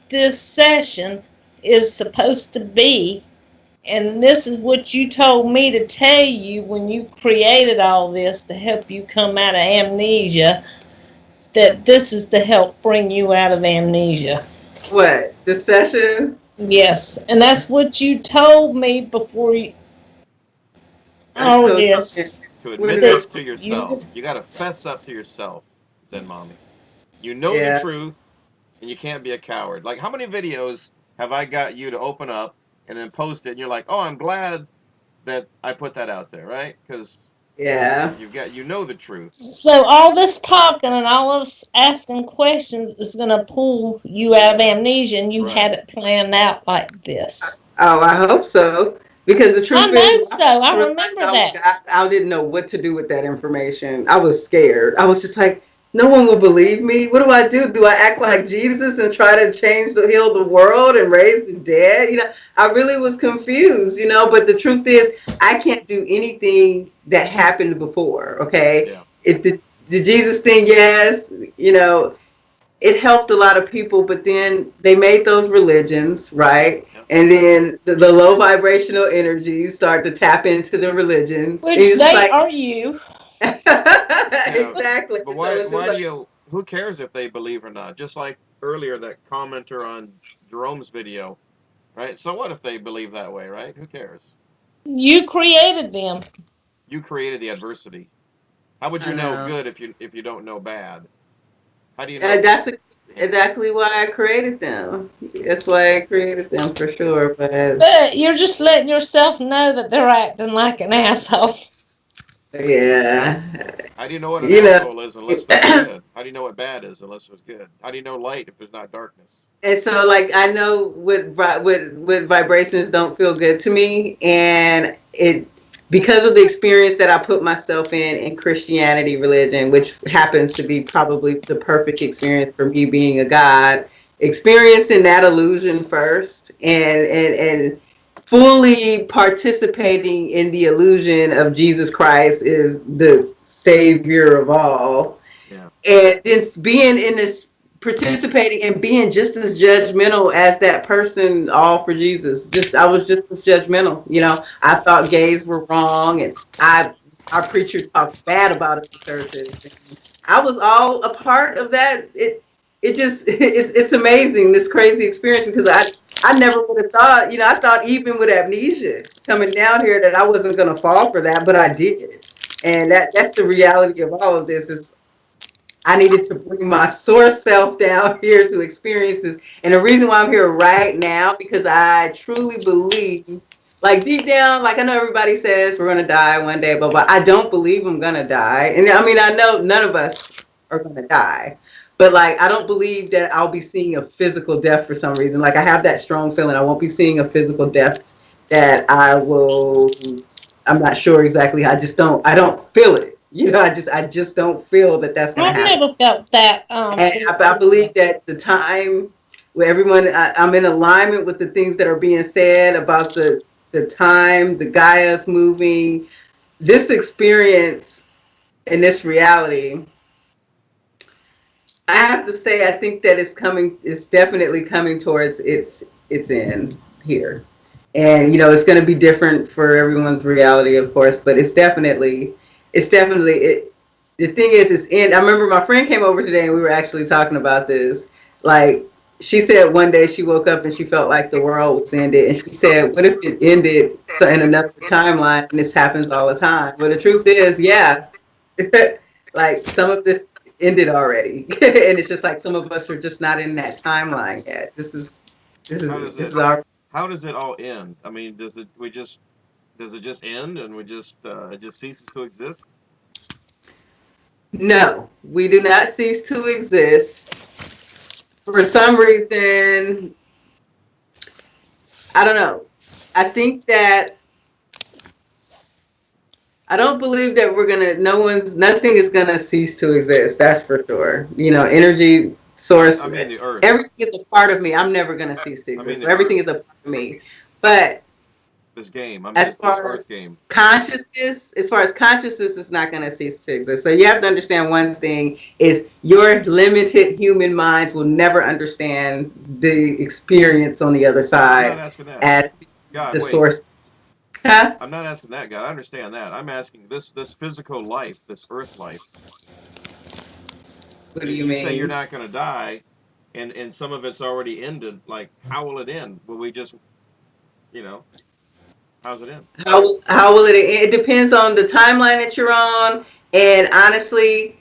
this session is supposed to be, and this is what you told me to tell you when you created all this to help you come out of amnesia, that this is to help bring you out of amnesia. What? The session? Yes, and that's what you told me before you. Oh, yes. To admit this to yourself. You got to fess up to yourself, Zen Mommy. You know the truth, and you can't be a coward. Like, how many videos have I got you to open up and then post it, and you're like, oh, I'm glad that I put that out there, right? Because you know the truth. So all this talking and all this asking questions is going to pull you out of amnesia, and you had it planned out like this. Oh, I hope so. Because the truth is, I remember that. I didn't know what to do with that information. I was scared. I was just like, no one will believe me. What do I do? Do I act like Jesus and try to heal the world and raise the dead? I really was confused, but the truth is, I can't do anything that happened before, okay? Yeah. The Jesus thing, yes, it helped a lot of people, but then they made those religions, right? And then the low vibrational energies start to tap into the religions. Which they are you. Exactly. But why who cares if they believe or not? Just like earlier, that commenter on Jerome's video, right? So what if they believe that way, right? Who cares? You created them. You created the adversity. How would you know good if you don't know bad? How do you know? That's exactly why I created them. That's why I created them, for sure. But you're just letting yourself know that they're acting like an asshole. Yeah. How do you know what an asshole is unless they're good? How do you know what bad is unless there's good? How do you know light if there's not darkness? And so, like, I know what vibrations don't feel good to me, and because of the experience that I put myself in Christianity religion, which happens to be probably the perfect experience for me being a God, experiencing that illusion first and fully participating in the illusion of Jesus Christ is the savior of all. Yeah. And then being in this participating and being just as judgmental as that person, all for Jesus. I was just as judgmental. I thought gays were wrong, and our preacher talked bad about us in churches. I was all a part of that. It's amazing, this crazy experience, because I never would have thought, I thought even with amnesia coming down here that I wasn't going to fall for that, but I did. And that's the reality of all of this. Is I needed to bring my source self down here to experience this. And the reason why I'm here right now, because I truly believe, like deep down, like I know everybody says we're going to die one day, but I don't believe I'm going to die. And I mean, I know none of us are going to die. But like, I don't believe that I'll be seeing a physical death for some reason. Like I have that strong feeling I won't be seeing a physical death, that I'm not sure exactly. I don't feel it. I just don't feel that that's going to happen. I've never felt that. And I believe that the time where I'm in alignment with the things that are being said about the time, the Gaia's moving, this experience and this reality. I have to say, I think that it's definitely coming towards its end here. And, it's going to be different for everyone's reality, of course, but the thing is, it's in. I remember my friend came over today and we were actually talking about this. Like, she said one day she woke up and she felt like the world was ended. And she said, what if it ended in another timeline? And this happens all the time. Well, the truth is, yeah, like some of this ended already. And it's just like some of us are just not in that timeline yet. How does it all end? I mean, does it just end and it just ceases to exist? No, we do not cease to exist. For some reason, I don't know. I think that I don't believe that nothing is gonna cease to exist. That's for sure. Energy source. I mean, the earth. Everything is a part of me. I'm never gonna cease to exist. Everything is a part of me. But this game, as far as consciousness, is not going to cease to exist. So you have to understand one thing is your limited human minds will never understand the experience on the other side. I'm not asking that. At God, the source. Huh? I'm not asking that, God. I understand that. I'm asking this physical life, this earth life. What do you mean? You say you're not going to die, and some of it's already ended. Like, how will it end? Will we just, how's it end? How will it end? It depends on the timeline that you're on. And honestly,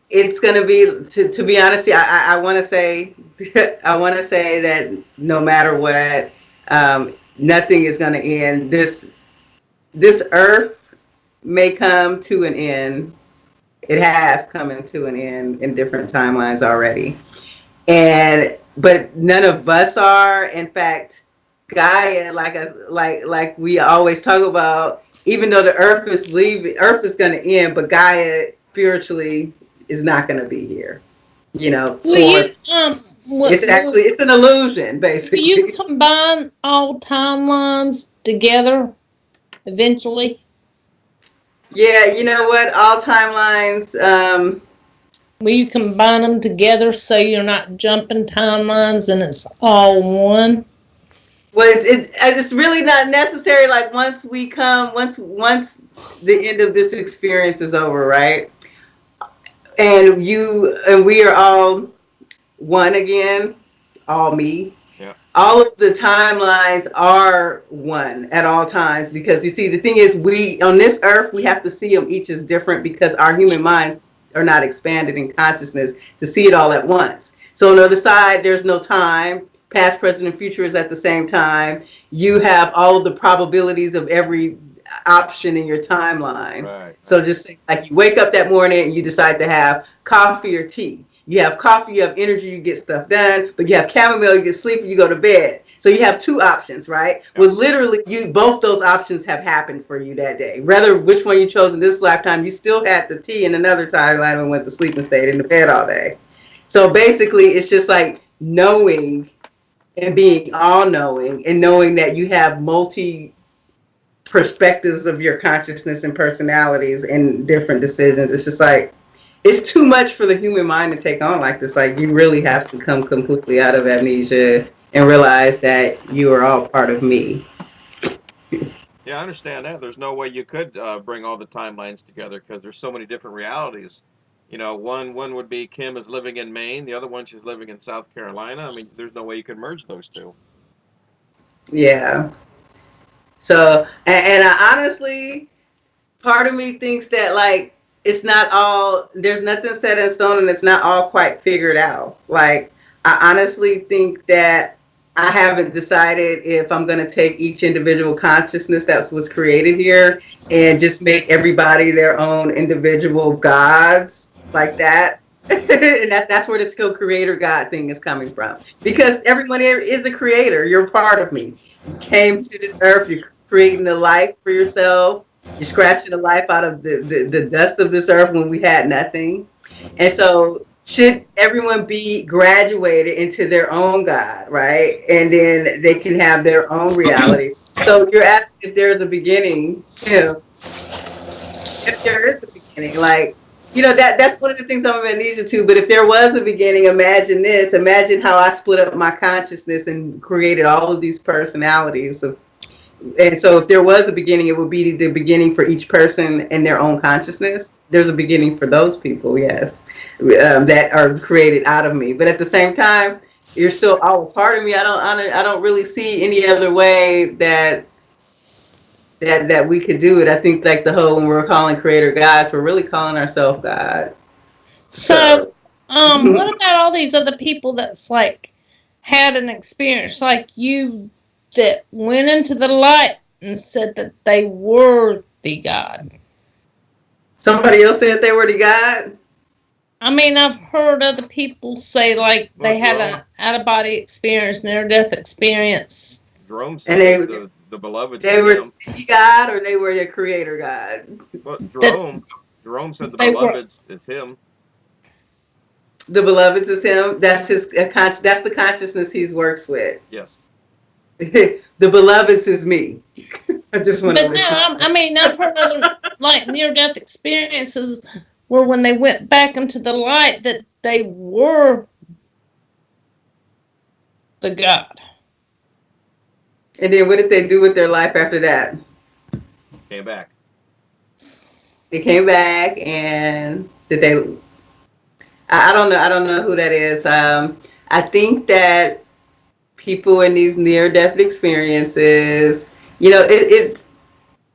it's going to be, to be honest, I want to say, that no matter what, nothing is going to end. This earth may come to an end. It has come to an end in different timelines already. But none of us are. In fact, Gaia, like we always talk about, even though the earth is going to end, but Gaia spiritually is not going to be here. It's an illusion, basically. Will you combine all timelines together eventually? Yeah, you know what? All timelines. Will you combine them together so you're not jumping timelines and it's all one? Well, it's really not necessary. Like once the end of this experience is over, right? And we are all one again, all me. Yeah. All of the timelines are one at all times, because you see, the thing is, we on this earth, we have to see them each as different because our human minds are not expanded in consciousness to see it all at once. So on the other side, there's no time. Past, present, and future is at the same time. You have all of the probabilities of every option in your timeline. Right. So just like you wake up that morning and you decide to have coffee or tea. You have coffee, you have energy, you get stuff done, but you have chamomile, you get sleepy, you go to bed. So you have two options, right? Well, literally, both those options have happened for you that day. Rather which one you chose in this lifetime, you still had the tea in another timeline and went to sleep and stayed in the bed all day. So basically, it's just like knowing and being all-knowing and knowing that you have multi perspectives of your consciousness and personalities and different decisions. It's just like, it's too much for the human mind to take on like this. Like, you really have to come completely out of amnesia and realize that you are all part of me. Yeah, I understand that. There's no way you could bring all the timelines together because there's so many different realities. You know, one would be Kim is living in Maine, the other one she's living in South Carolina. I mean, there's no way you could merge those two. Yeah. So, and I honestly, part of me thinks that, like, it's not all, there's nothing set in stone and it's not all quite figured out. Like, I honestly think that I haven't decided if I'm going to take each individual consciousness that was created here and just make everybody their own individual gods like that. And that's where this co-creator God thing is coming from. Because everyone here is a creator. You're part of me. You came to this earth, you're creating a life for yourself. You're scratching the life out of the dust of this earth when we had nothing. And so should everyone be graduated into their own God, right? And then they can have their own reality. So you're asking if there's a beginning, if there is a beginning, like, that's one of the things I'm amnesia to. But if there was a beginning, imagine this. Imagine how I split up my consciousness and created all of these personalities. And so if there was a beginning, it would be the beginning for each person and their own consciousness. There's a beginning for those people, yes, that are created out of me. But at the same time, you're still all a part of me. I don't really see any other way that we could do it. I think, like, the whole, when we're calling creator gods, we're really calling ourselves God. So, what about all these other people that's like had an experience like you that went into the light and said that they were the God? Somebody else said they were the God? I mean, I've heard other people say, like, they had an out-of-body experience, near-death experience. Jerome said the beloved. They were the God, or they were your creator God? Well, Jerome said the beloved is him. The beloved is him. That's his. That's the consciousness he works with. Yes. The beloved is me. I just want to. But no, I mean, I've heard other, like, near-death experiences where when they went back into the light that they were the God. And then what did they do with their life after that? Came back. They came back, and did they? I don't know. I don't know who that is. I think that people in these near-death experiences,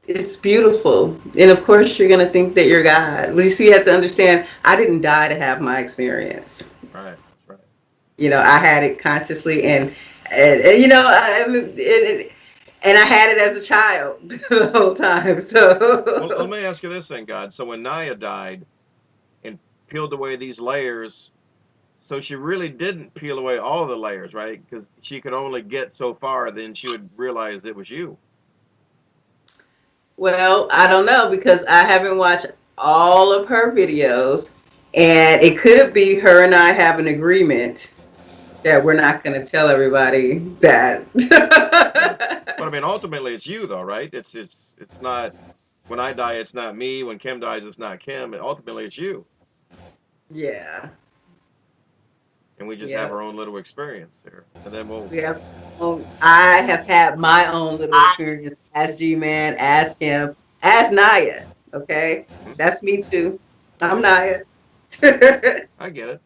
it's beautiful. And of course, you're going to think that you're God. At least you have to understand, I didn't die to have my experience. Right. That's I right. had it consciously, and I had it as a child the whole time. So, well, let me ask you this then, God. So when Naya died and peeled away these layers, so she really didn't peel away all the layers, right? Because she could only get so far, then she would realize it was you. Well, I don't know, because I haven't watched all of her videos, and it could be her and I have an agreement that we're not going to tell everybody that. But I mean, ultimately, it's you, though, right? It's not. When I die, it's not me. When Kim dies, it's not Kim. Ultimately, it's you. Yeah. And we just have our own little experience there, and then we'll. Yeah. Well, I have had my own little experience as G-Man, as Kim, as Naya. Okay, that's me too. I'm Naya. I get it.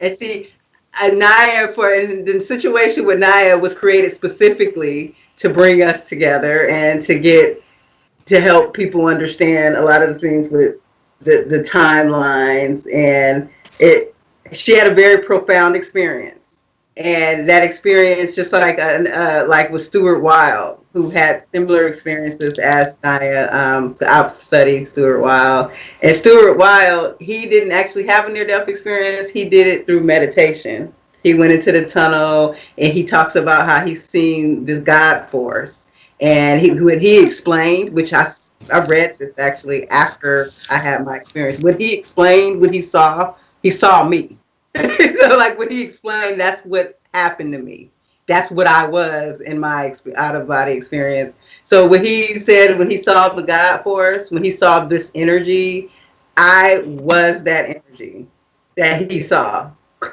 And see, Naya, in the situation with Naya, was created specifically to bring us together and to help people understand a lot of the things with the timelines, and she had a very profound experience, and that experience, just like with Stuart Wilde, who had similar experiences as Naya. I've studied Stuart Wilde, and Stuart Wilde, he didn't actually have a near-death experience. He did it through meditation. He went into the tunnel, and he talks about how he's seen this God force, and he explained, which I read this actually after I had my experience. When he explained what he saw me. So, like, when he explained, that's what happened to me. That's what I was in my out-of-body experience. So when he said, when he saw the God force, when he saw this energy, I was that energy that he saw.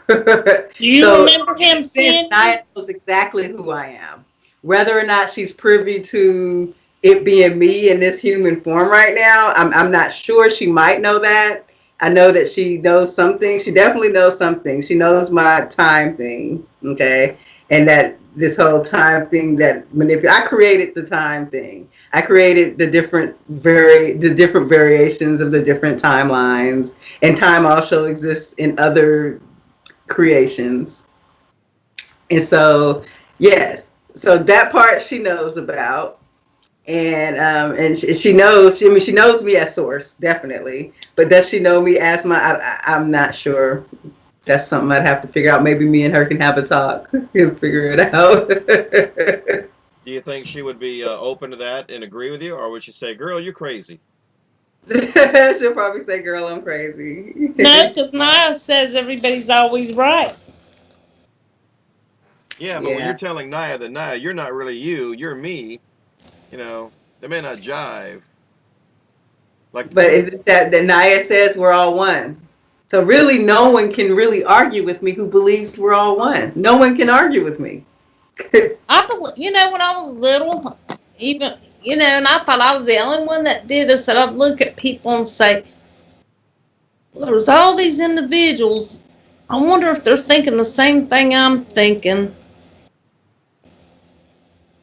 Do you So remember him since seeing you? Naya knows exactly who I am, whether or not she's privy to it being me in this human form right now, I'm not sure. She might know that. I know that she knows something. She definitely knows something. She knows my time thing, okay, and that this whole time thing that I created the time thing. I created the different variations of the different timelines, and time also exists in other creations. And so, yes, so that part she knows about, and she knows. She knows me as Source, definitely. But does she know me as my? I'm not sure. That's something I'd have to figure out. Maybe me and her can have a talk and figure it out. Do you think she would be open to that and agree with you, or would she say, "Girl, you're crazy"? She'll probably say, "Girl, I'm crazy." No, because Naya says everybody's always right. Yeah, but when you're Yeah, telling Naya that Naya, you're not really you, you're me. You know, they may not jive. Like, but is it that Naya says we're all one? So really, no one can really argue with me who believes we're all one. No one can argue with me. I believe, when I was little, even, and I thought I was the only one that did this, and I'd look at people and say, well, there's all these individuals. I wonder if they're thinking the same thing I'm thinking,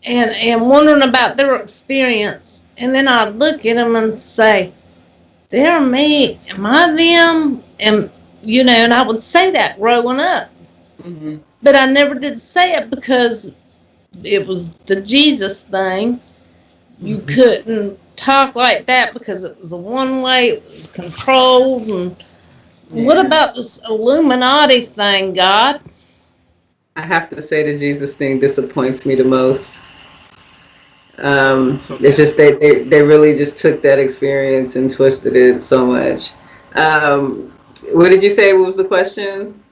and wondering about their experience. And then I'd look at them and say, they're me. Am I them? And I would say that growing up. Mm-hmm. But I never did say it because it was the Jesus thing. You couldn't talk like that because it was a one way, it was controlled. And what about this Illuminati thing, God? I have to say the Jesus thing disappoints me the most. so It's just they really just took that experience and twisted it so much. Um, what did you say? What was the question?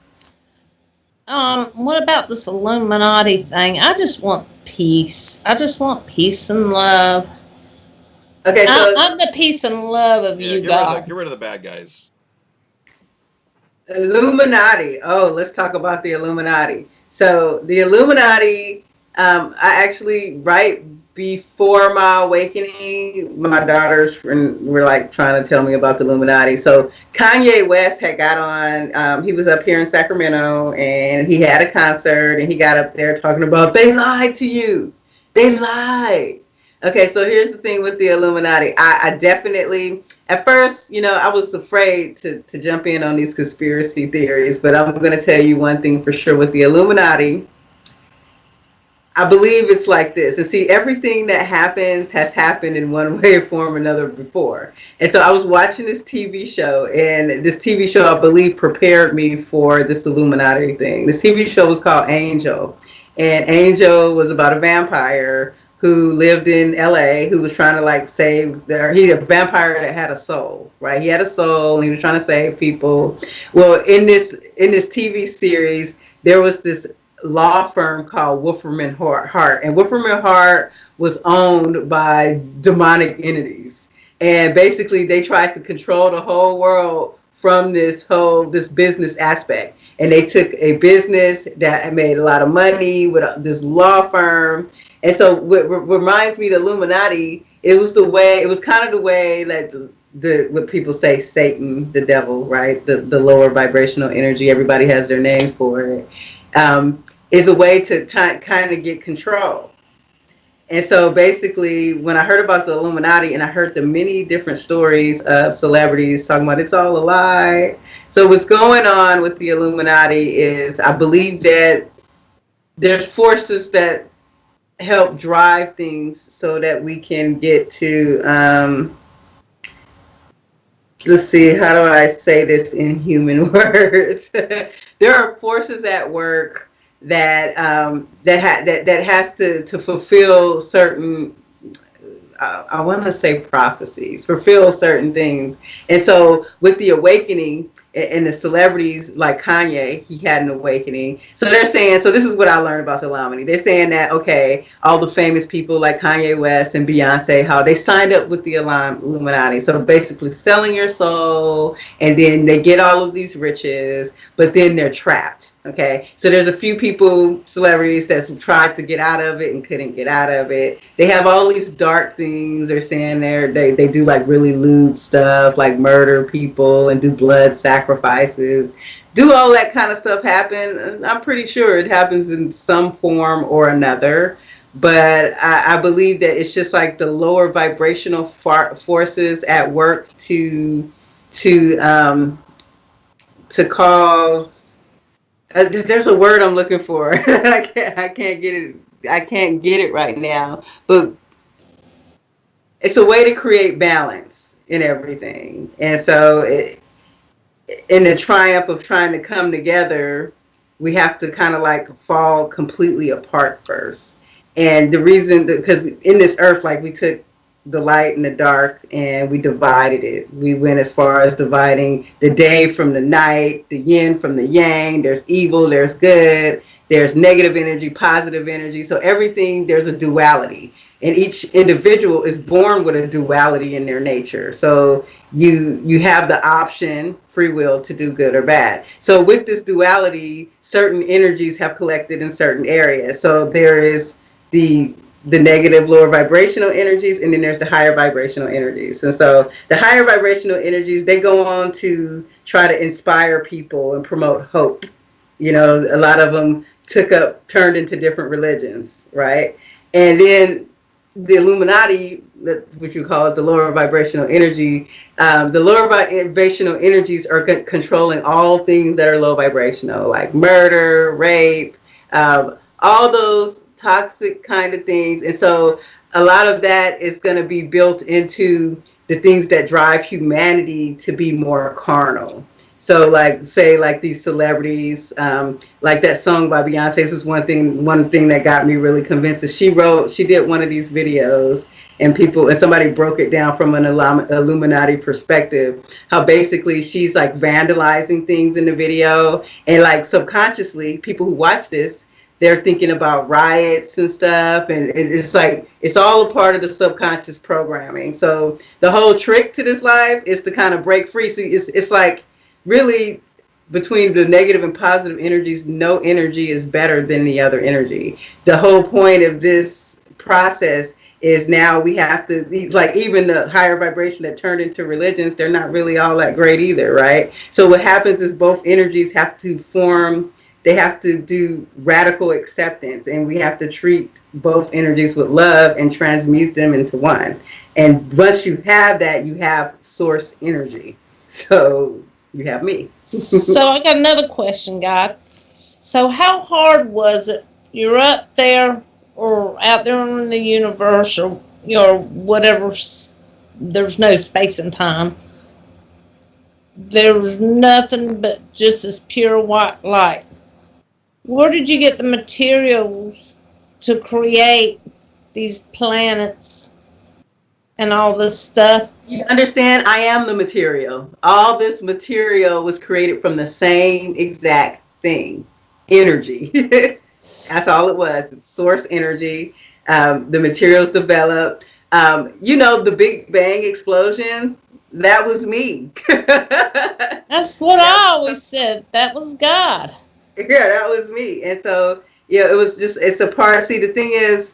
What about this Illuminati thing? I just want peace. I just want peace and love. Okay, so I'm the peace and love of yeah, you, God. get rid of the bad guys. Illuminati. Oh, let's talk about the Illuminati. So the Illuminati, I actually, right before my awakening, my daughters were like trying to tell me about the Illuminati. So Kanye West had got on, he was up here in Sacramento and he had a concert and he got up there talking about, they lied to you. They lied. Okay, so here's the thing with the Illuminati. I definitely, at first, I was afraid to jump in on these conspiracy theories, but I'm going to tell you one thing for sure with the Illuminati. I believe it's like this. And see, everything that happens has happened in one way, form, or another before. And so I was watching this TV show, and this TV show, I believe, prepared me for this Illuminati thing. This TV show was called Angel. And Angel was about a vampire who lived in LA, who was trying to like he a vampire that had a soul, right? He had a soul and he was trying to save people. Well, in this TV series, there was this law firm called Wolfram & Hart, and Wolfram & Hart was owned by demonic entities, and basically they tried to control the whole world from this business aspect. And they took a business that made a lot of money with this law firm. And so what reminds me of the Illuminati, it was kind of the way that what people say, Satan, the devil, right? The lower vibrational energy, everybody has their names for it, is a way to kind of get control. And so basically, when I heard about the Illuminati and I heard the many different stories of celebrities talking about it's all a lie. So what's going on with the Illuminati is I believe that there's forces that help drive things so that we can get to, let's see, how do I say this in human words? There are forces at work that has to fulfill certain, I want to say prophecies, fulfill certain things. And so with the awakening, and the celebrities like Kanye, he had an awakening. So they're saying, so this is what I learned about the Illuminati. They're saying that, okay, all the famous people like Kanye West and Beyonce, how they signed up with the Illuminati. So basically selling your soul, and then they get all of these riches, but then they're trapped. Okay, so there's a few people, celebrities, that's tried to get out of it and couldn't get out of it. They have all these dark things. They're saying they do like really lewd stuff, like murder people and do blood sacrifices. Do all that kind of stuff happen? I'm pretty sure it happens in some form or another. But I believe that it's just like the lower vibrational forces at work to cause. There's a word I'm looking for. I can't get it. I can't get it right now. But it's a way to create balance in everything. And so, in the triumph of trying to come together, we have to kind of like fall completely apart first. And the reason, because in this earth, like we took the light and the dark and we divided it. We went as far as dividing the day from the night, the yin from the yang. There's evil, there's good, there's negative energy, positive energy. So everything, there's a duality. And each individual is born with a duality in their nature. So you have the option, free will, to do good or bad. So with this duality, certain energies have collected in certain areas. So there is the negative lower vibrational energies, and then there's the higher vibrational energies. And so the higher vibrational energies, they go on to try to inspire people and promote hope. You know, a lot of them turned into different religions, right? And then the Illuminati, which you call it, the lower vibrational energy, the lower vibrational energies are controlling all things that are low vibrational, like murder, rape, all those toxic kind of things. And so a lot of that is going to be built into the things that drive humanity to be more carnal. So like, say like these celebrities, like that song by Beyonce. This is one thing that got me really convinced. Is she did one of these videos, and somebody broke it down from an Illuminati perspective, how basically she's like vandalizing things in the video, and like subconsciously people who watch this, they're thinking about riots and stuff, and it's like it's all a part of the subconscious programming. So the whole trick to this life is to kind of break free. So it's like really between the negative and positive energies, no energy is better than the other energy. The whole point of this process is now we have to, like, even the higher vibration that turned into religions, they're not really all that great either, right? So what happens is both energies have to form. They have to do radical acceptance, and we have to treat both energies with love and transmute them into one. And once you have that, you have source energy. So you have me. So I got another question, God. So how hard was it? You're up there or out there in the universe or whatever. There's no space and time. There's nothing but just this pure white light. Where did you get the materials to create these planets and all this stuff? You understand? I am the material. All this material was created from the same exact thing, energy. That's all it was. It's source energy. The materials developed. The Big Bang explosion, that was me. That's what I always said. That was God. Yeah, that was me. And so, it was just, it's a part. See, the thing is,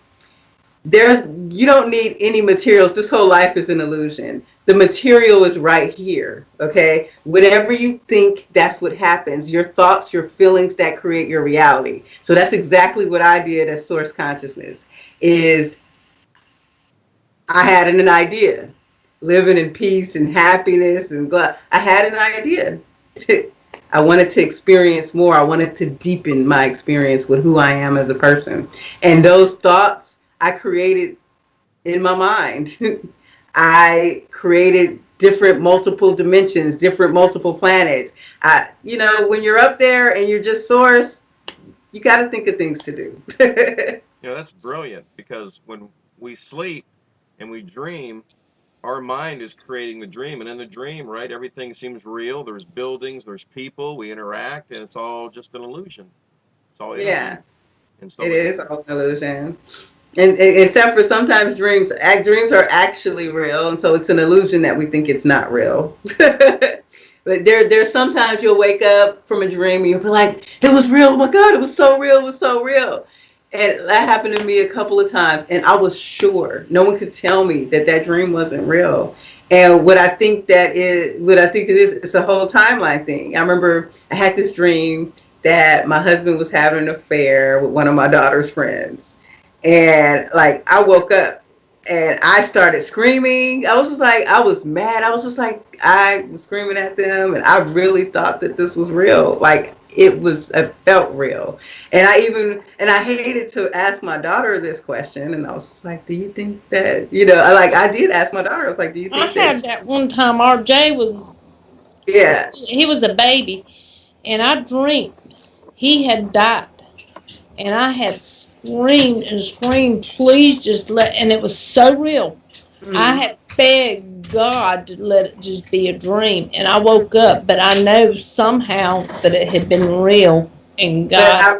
you don't need any materials. This whole life is an illusion. The material is right here. Okay. Whatever you think, that's what happens. Your thoughts, your feelings, that create your reality. So that's exactly what I did as source consciousness. Is I had an idea, living in peace and happiness and God. I had an idea. I wanted to experience more. I wanted to deepen my experience with who I am as a person. And those thoughts I created in my mind. I created different multiple dimensions, different multiple planets. When you're up there and you're just source, you got to think of things to do. That's brilliant, because when we sleep and we dream, our mind is creating the dream, and in the dream, right, everything seems real. There's buildings, there's people, we interact, and it's all just an illusion. It's all energy. Yeah, And so it it's is all an illusion. And except for sometimes dreams are actually real, and so it's an illusion that we think it's not real. But there's sometimes you'll wake up from a dream and you'll be like, it was real. Oh my God, it was so real. It was so real. And that happened to me a couple of times, and I was sure no one could tell me that that dream wasn't real. And what I think it is, it's a whole timeline thing. I remember I had this dream that my husband was having an affair with one of my daughter's friends, and like I woke up and I started screaming. I was just like, I was mad. I was just like, I was screaming at them, and I really thought that this was real. Like it felt real. And I hated to ask my daughter this question, and I was just like, do you think that, I did ask my daughter. I was like, do you I think had that? that one time. RJ Yeah. he was a baby, and I dreamed he had died. And I had screamed and screamed, please just and it was so real. I Mm. had begged God to let it just be a dream. And I woke up, but I know somehow that it had been real. And But God,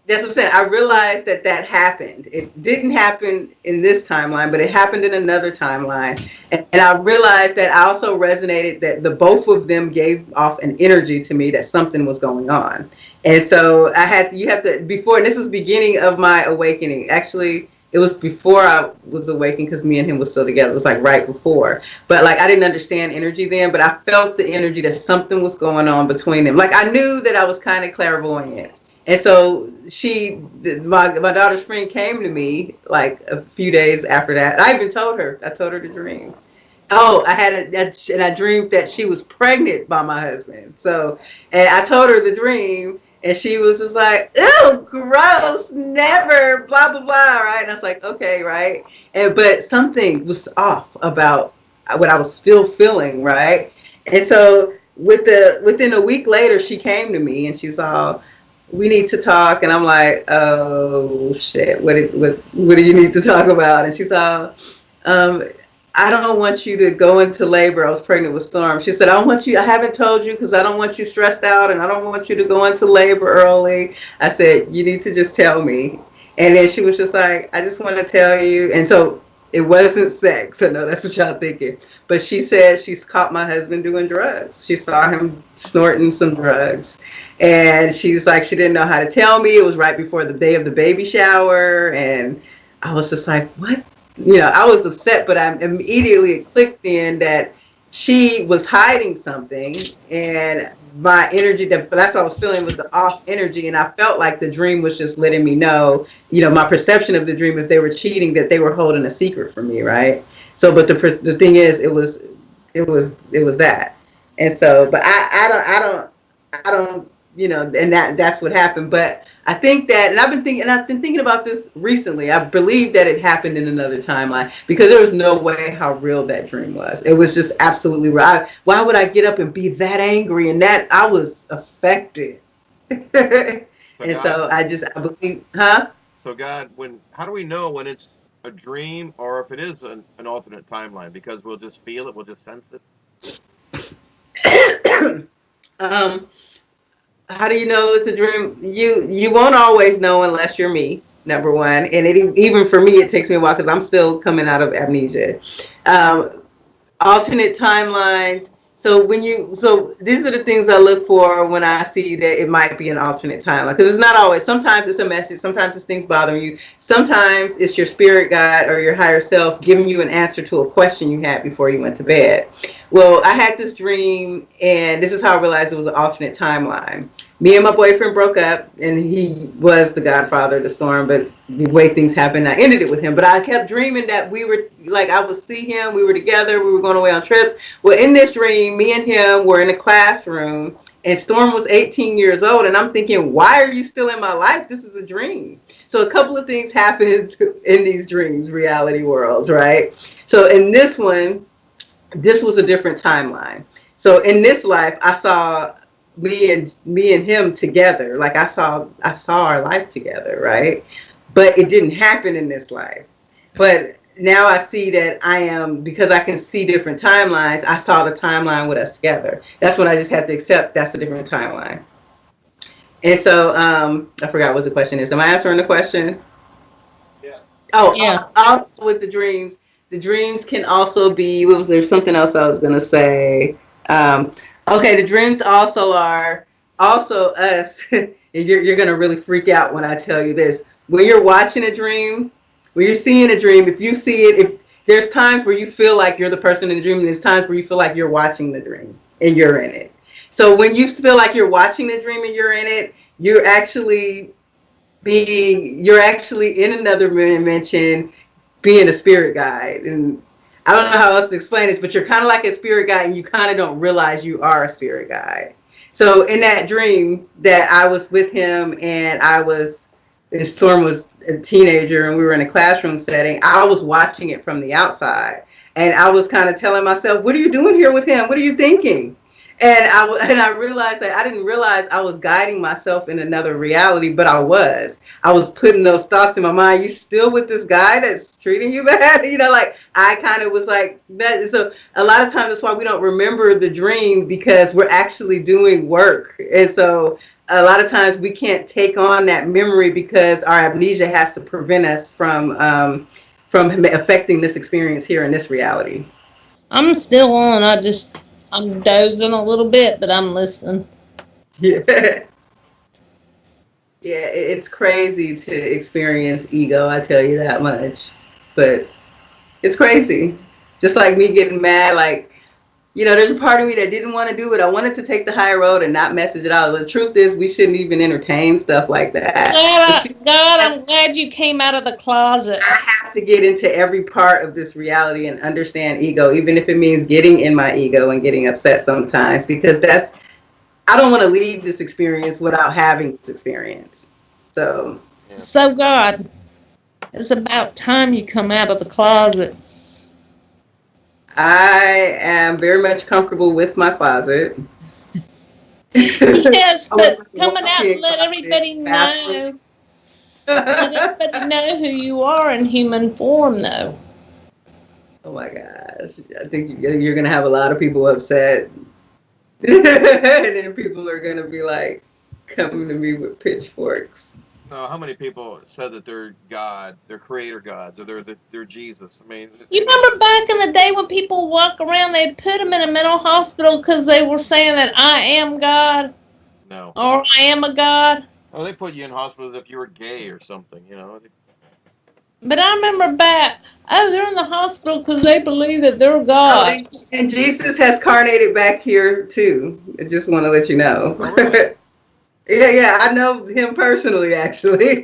that's what I'm saying. I realized that that happened. It didn't happen in this timeline, but it happened in another timeline. And I realized that I also resonated that the both of them gave off an energy to me that something was going on. And so you have to, before, and this was beginning of my awakening. Actually, it was before I was awakened because me and him was still together. It was like right before. But like I didn't understand energy then, but I felt the energy that something was going on between them. Like I knew that I was kind of clairvoyant. And so my daughter's friend came to me like a few days after that. I told her the dream. Oh, and I dreamed that she was pregnant by my husband. So, and I told her the dream, and she was just like, ew, gross, never, blah, blah, blah, right? And I was like, okay, right? But something was off about what I was still feeling, right? And so within a week later, she came to me and she's all, we need to talk. And I'm like, oh shit, what do you need to talk about? And she's all, um, I don't want you to go into labor. I was pregnant with Storm. She said, I haven't told you because I don't want you stressed out and I don't want you to go into labor early. I said, you need to just tell me. And then she was just like, I just want to tell you. And so it wasn't sex. I know that's what y'all thinking. But she said she's caught my husband doing drugs. She saw him snorting some drugs. And she was like, she didn't know how to tell me. It was right before the day of the baby shower. And I was just like, what? I was upset, but I immediately clicked in that she was hiding something, and my energy, that's what I was feeling, was the off energy, and I felt like the dream was just letting me know, my perception of the dream, if they were cheating, that they were holding a secret from me, right? So, but the thing is, it was that, and so, but I don't, and that's what happened, but I think that, and I've been thinking about this recently. I believe that it happened in another timeline because there was no way how real that dream was. It was just absolutely right. Why would I get up and be that angry and that I was affected? And so I believe, huh? So God, how do we know when it's a dream or if it is an alternate timeline? Because we'll just feel it, we'll just sense it. How do you know it's a dream? You won't always know unless you're me, number one. And even for me, it takes me a while because I'm still coming out of amnesia. Alternate timelines. So these are the things I look for when I see that it might be an alternate timeline. Because it's not always. Sometimes it's a message. Sometimes it's things bothering you. Sometimes it's your spirit guide or your higher self giving you an answer to a question you had before you went to bed. Well, I had this dream, and this is how I realized it was an alternate timeline. Me and my boyfriend broke up, and he was the godfather of the storm, but the way things happened, I ended it with him. But I kept dreaming that we were, like, I would see him, we were together, we were going away on trips. Well, in this dream, me and him were in a classroom, and Storm was 18 years old, and I'm thinking, why are you still in my life? This is a dream. So a couple of things happened in these dreams, reality worlds, right? So in this one, this was a different timeline. So in this life, I saw me and him together. Like I saw our life together, right? But it didn't happen in this life. But now I see that I am, because I can see different timelines. I saw the timeline with us together. That's when I just have to accept that's a different timeline. And so I forgot what the question is. Am I answering the question? Yeah. Oh, Yeah. also with the dreams can also be, what was there something else I was going to say? Um, okay, the dreams also are also us. You're going to really freak out when I tell you this. When you're watching a dream, when you're seeing a dream, if you see it, if there's times where you feel like you're the person in the dream, and there's times where you feel like you're watching the dream and you're in it. So when you feel like you're watching the dream and you're in it, you're actually in another dimension being a spirit guide. And I don't know how else to explain this, but you're kind of like a spirit guide and you kind of don't realize you are a spirit guide. So in that dream that I was with him and Storm was a teenager and we were in a classroom setting, I was watching it from the outside. And I was kind of telling myself, what are you doing here with him? What are you thinking? And I realized that I didn't realize I was guiding myself in another reality, but I was putting those thoughts in my mind. You still with this guy that's treating you bad? Like I kind of was like that. So a lot of times that's why we don't remember the dream, because we're actually doing work. And so a lot of times we can't take on that memory because our amnesia has to prevent us from affecting this experience here in this reality. I'm still on. I'm dozing a little bit, but I'm listening. Yeah. Yeah, it's crazy to experience ego, I tell you that much. But it's crazy. Just like me getting mad, like, there's a part of me that didn't want to do it. I wanted to take the high road and not message it out. But the truth is, we shouldn't even entertain stuff like that. God, I'm glad you came out of the closet. I have to get into every part of this reality and understand ego, even if it means getting in my ego and getting upset sometimes, because I don't want to leave this experience without having this experience. So God, it's about time you come out of the closet. I am very much comfortable with my closet. Yes, but coming out and let everybody know. Let everybody know who you are in human form, though. Oh my gosh. I think you're going to have a lot of people upset. And then people are going to be like coming to me with pitchforks. How many people said that they're God, they're creator gods, or they're Jesus? I mean, you remember back in the day when people walk around, they'd put them in a mental hospital because they were saying that I am God? No. Or I am a God? Oh, they put you in hospital if you were gay or something, But I remember back, they're in the hospital because they believe that they're God. Oh, and Jesus has carnated back here too. I just want to let you know. Oh, really? Yeah, I know him personally, actually.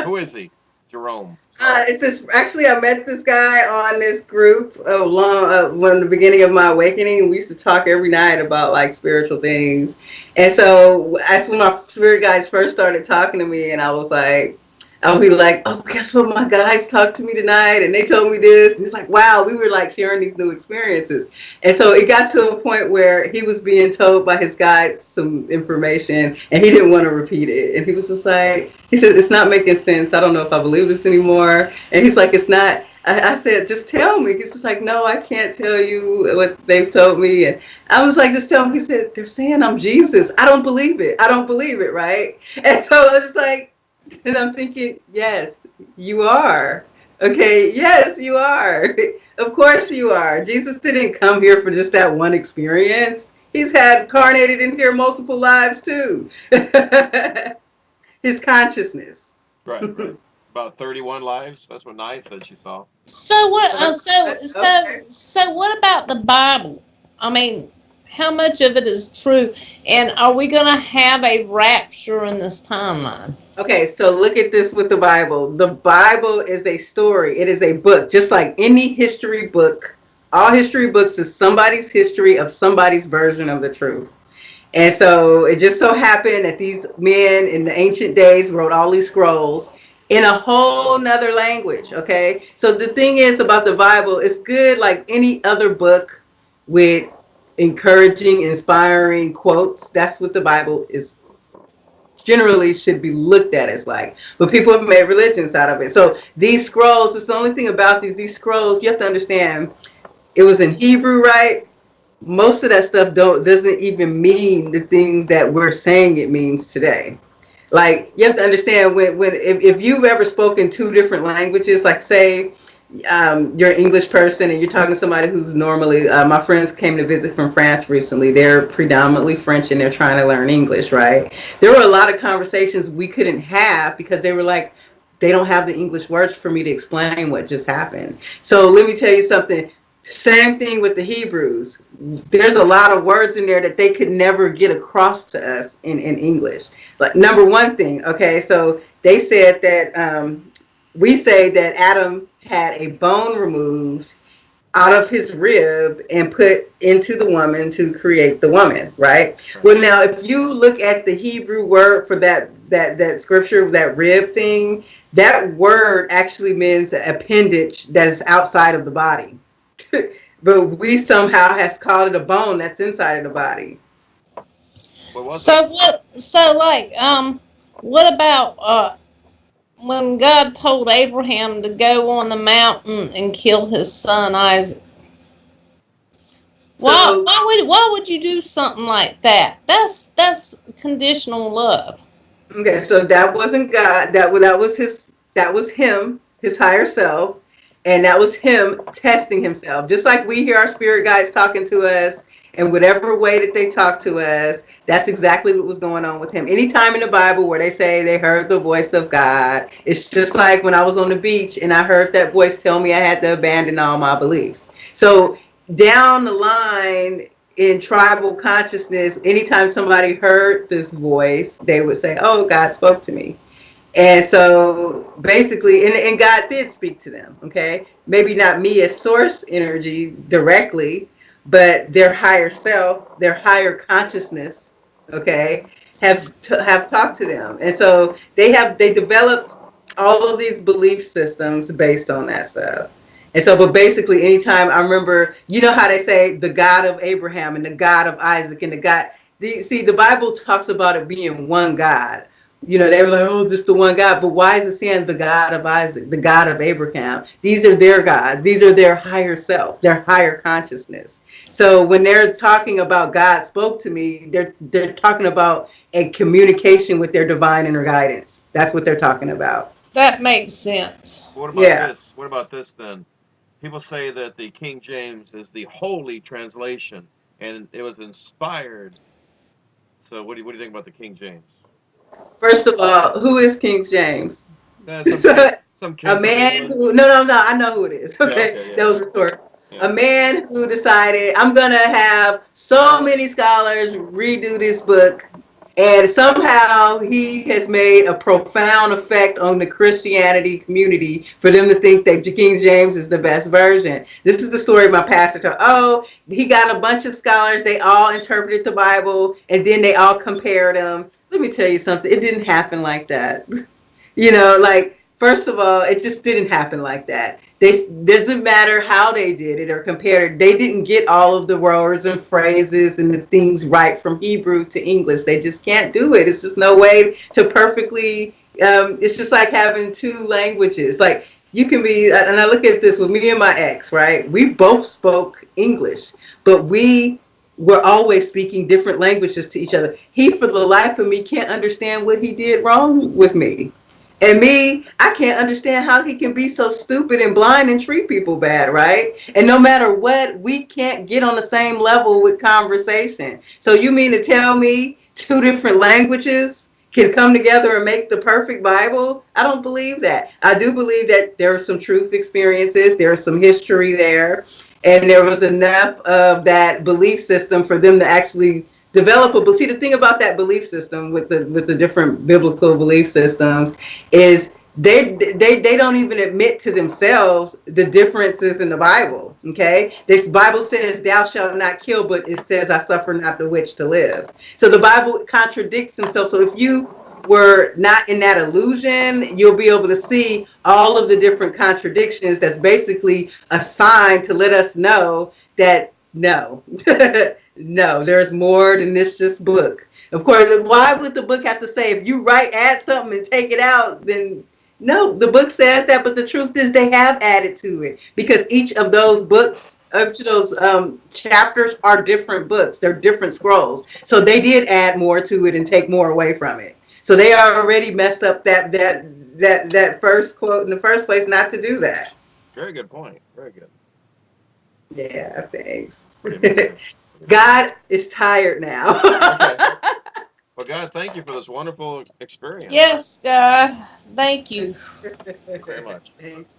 Who is he? Jerome. It's this. Actually, I met this guy on this group when the beginning of my awakening. We used to talk every night about like spiritual things, and so that's when my spirit guides first started talking to me, and I'll be like, oh, guess what? My guides talked to me tonight and they told me this. And it's like, wow, we were like sharing these new experiences. And so it got to a point where he was being told by his guides some information and he didn't want to repeat it. And he was just like, he said, it's not making sense. I don't know if I believe this anymore. And he's like, it's not. I said, just tell me. He's just like, no, I can't tell you what they've told me. And I was like, just tell me. He said, they're saying I'm Jesus. I don't believe it. I don't believe it, right? And so I was just like, and I'm thinking, yes, you are. Okay, yes, you are. Of course you are. Jesus didn't come here for just that one experience. He's had carnated in here multiple lives too. His consciousness. Right. About 31 lives. That's what Nye said she saw. So what? So what about the Bible? I mean, how much of it is true? And are we going to have a rapture in this timeline? Okay, so look at this with the Bible. The Bible is a story. It is a book, just like any history book. All history books is somebody's history of somebody's version of the truth. And so it just so happened that these men in the ancient days wrote all these scrolls in a whole nother language, okay? So the thing is about the Bible, it's good like any other book with encouraging, inspiring quotes. That's what the Bible is generally should be looked at as like. But people have made religions out of it. So these scrolls, it's the only thing about these scrolls, you have to understand, it was in Hebrew, right? Most of that stuff doesn't even mean the things that we're saying it means today. Like, you have to understand if you've ever spoken two different languages, like say you're an English person and you're talking to somebody who's normally, my friends came to visit from France recently. They're predominantly French and they're trying to learn English, right? There were a lot of conversations we couldn't have because they were like, they don't have the English words for me to explain what just happened. So let me tell you something. Same thing with the Hebrews. There's a lot of words in there that they could never get across to us in English. Like, number one thing, okay, so they said that we say that Adam had a bone removed out of his rib and put into the woman to create the woman, right? Well, now, if you look at the Hebrew word for that scripture, that rib thing, that word actually means an appendage that is outside of the body. But we somehow have called it a bone that's inside of the body. What about when God told Abraham to go on the mountain and kill his son Isaac? Why would you do something like that? That's conditional love. Okay, so that wasn't God. That was him, his higher self. And that was him testing himself. Just like we hear our spirit guides talking to us in whatever way that they talk to us, that's exactly what was going on with him. Anytime in the Bible where they say they heard the voice of God, it's just like when I was on the beach and I heard that voice tell me I had to abandon all my beliefs. So down the line in tribal consciousness, anytime somebody heard this voice, they would say, oh, God spoke to me. And so basically, and God did speak to them, okay? Maybe not me as source energy directly, but their higher self, their higher consciousness, okay, have talked to them. And so they developed all of these belief systems based on that stuff. And so, but basically, anytime I remember, you know how they say the God of Abraham and the God of Isaac and the Bible talks about it being one God. You know, they were like, oh, just the one God. But why is it saying the God of Isaac, the God of Abraham? These are their gods. These are their higher self, their higher consciousness. So when they're talking about God spoke to me, they're talking about a communication with their divine inner guidance. That's what they're talking about. That makes sense. What about this? What about this then? People say that the King James is the holy translation and it was inspired. So what do you think about the King James? First of all, who is King James? Some a man who, no, I know who it is. Okay, that was rhetorical. Yeah. A man who decided, I'm going to have so many scholars redo this book, and somehow he has made a profound effect on the Christianity community for them to think that King James is the best version. This is the story my pastor told. Oh, he got a bunch of scholars, they all interpreted the Bible, and then they all compared them. Let me tell you something. It didn't happen like that. You know, like, first of all, it just didn't happen like that. Doesn't matter how they did it or compared it. They didn't get all of the words and phrases and the things right from Hebrew to English. They just can't do it. It's just no way to perfectly, it's just like having two languages. Like, you can be, and I look at this with me and my ex, right? We both spoke English, but we're always speaking different languages to each other. He, for the life of me, can't understand what he did wrong with me. And me, I can't understand how he can be so stupid and blind and treat people bad, right? And no matter what, we can't get on the same level with conversation. So you mean to tell me two different languages can come together and make the perfect Bible? I don't believe that. I do believe that there are some truth experiences. There is some history there. And there was enough of that belief system for them to actually develop a. See, the thing about that belief system with the different biblical belief systems is they don't even admit to themselves the differences in the Bible. Okay, this Bible says thou shalt not kill, but it says I suffer not the witch to live. So the Bible contradicts himself. So if you were not in that illusion, you'll be able to see all of the different contradictions. That's basically a sign to let us know that no, no, there's more than this just book. Of course, why would the book have to say if you add something and take it out? Then no, the book says that, but the truth is they have added to it because each of those books, each of those chapters are different books. They're different scrolls, so they did add more to it and take more away from it. So they already messed up that first quote in the first place not to do that. Very good point. Very good. Yeah, thanks. Pretty amazing. God is tired now. Okay. Well, God, thank you for this wonderful experience. Yes, God. Thank you. Very much. Thanks.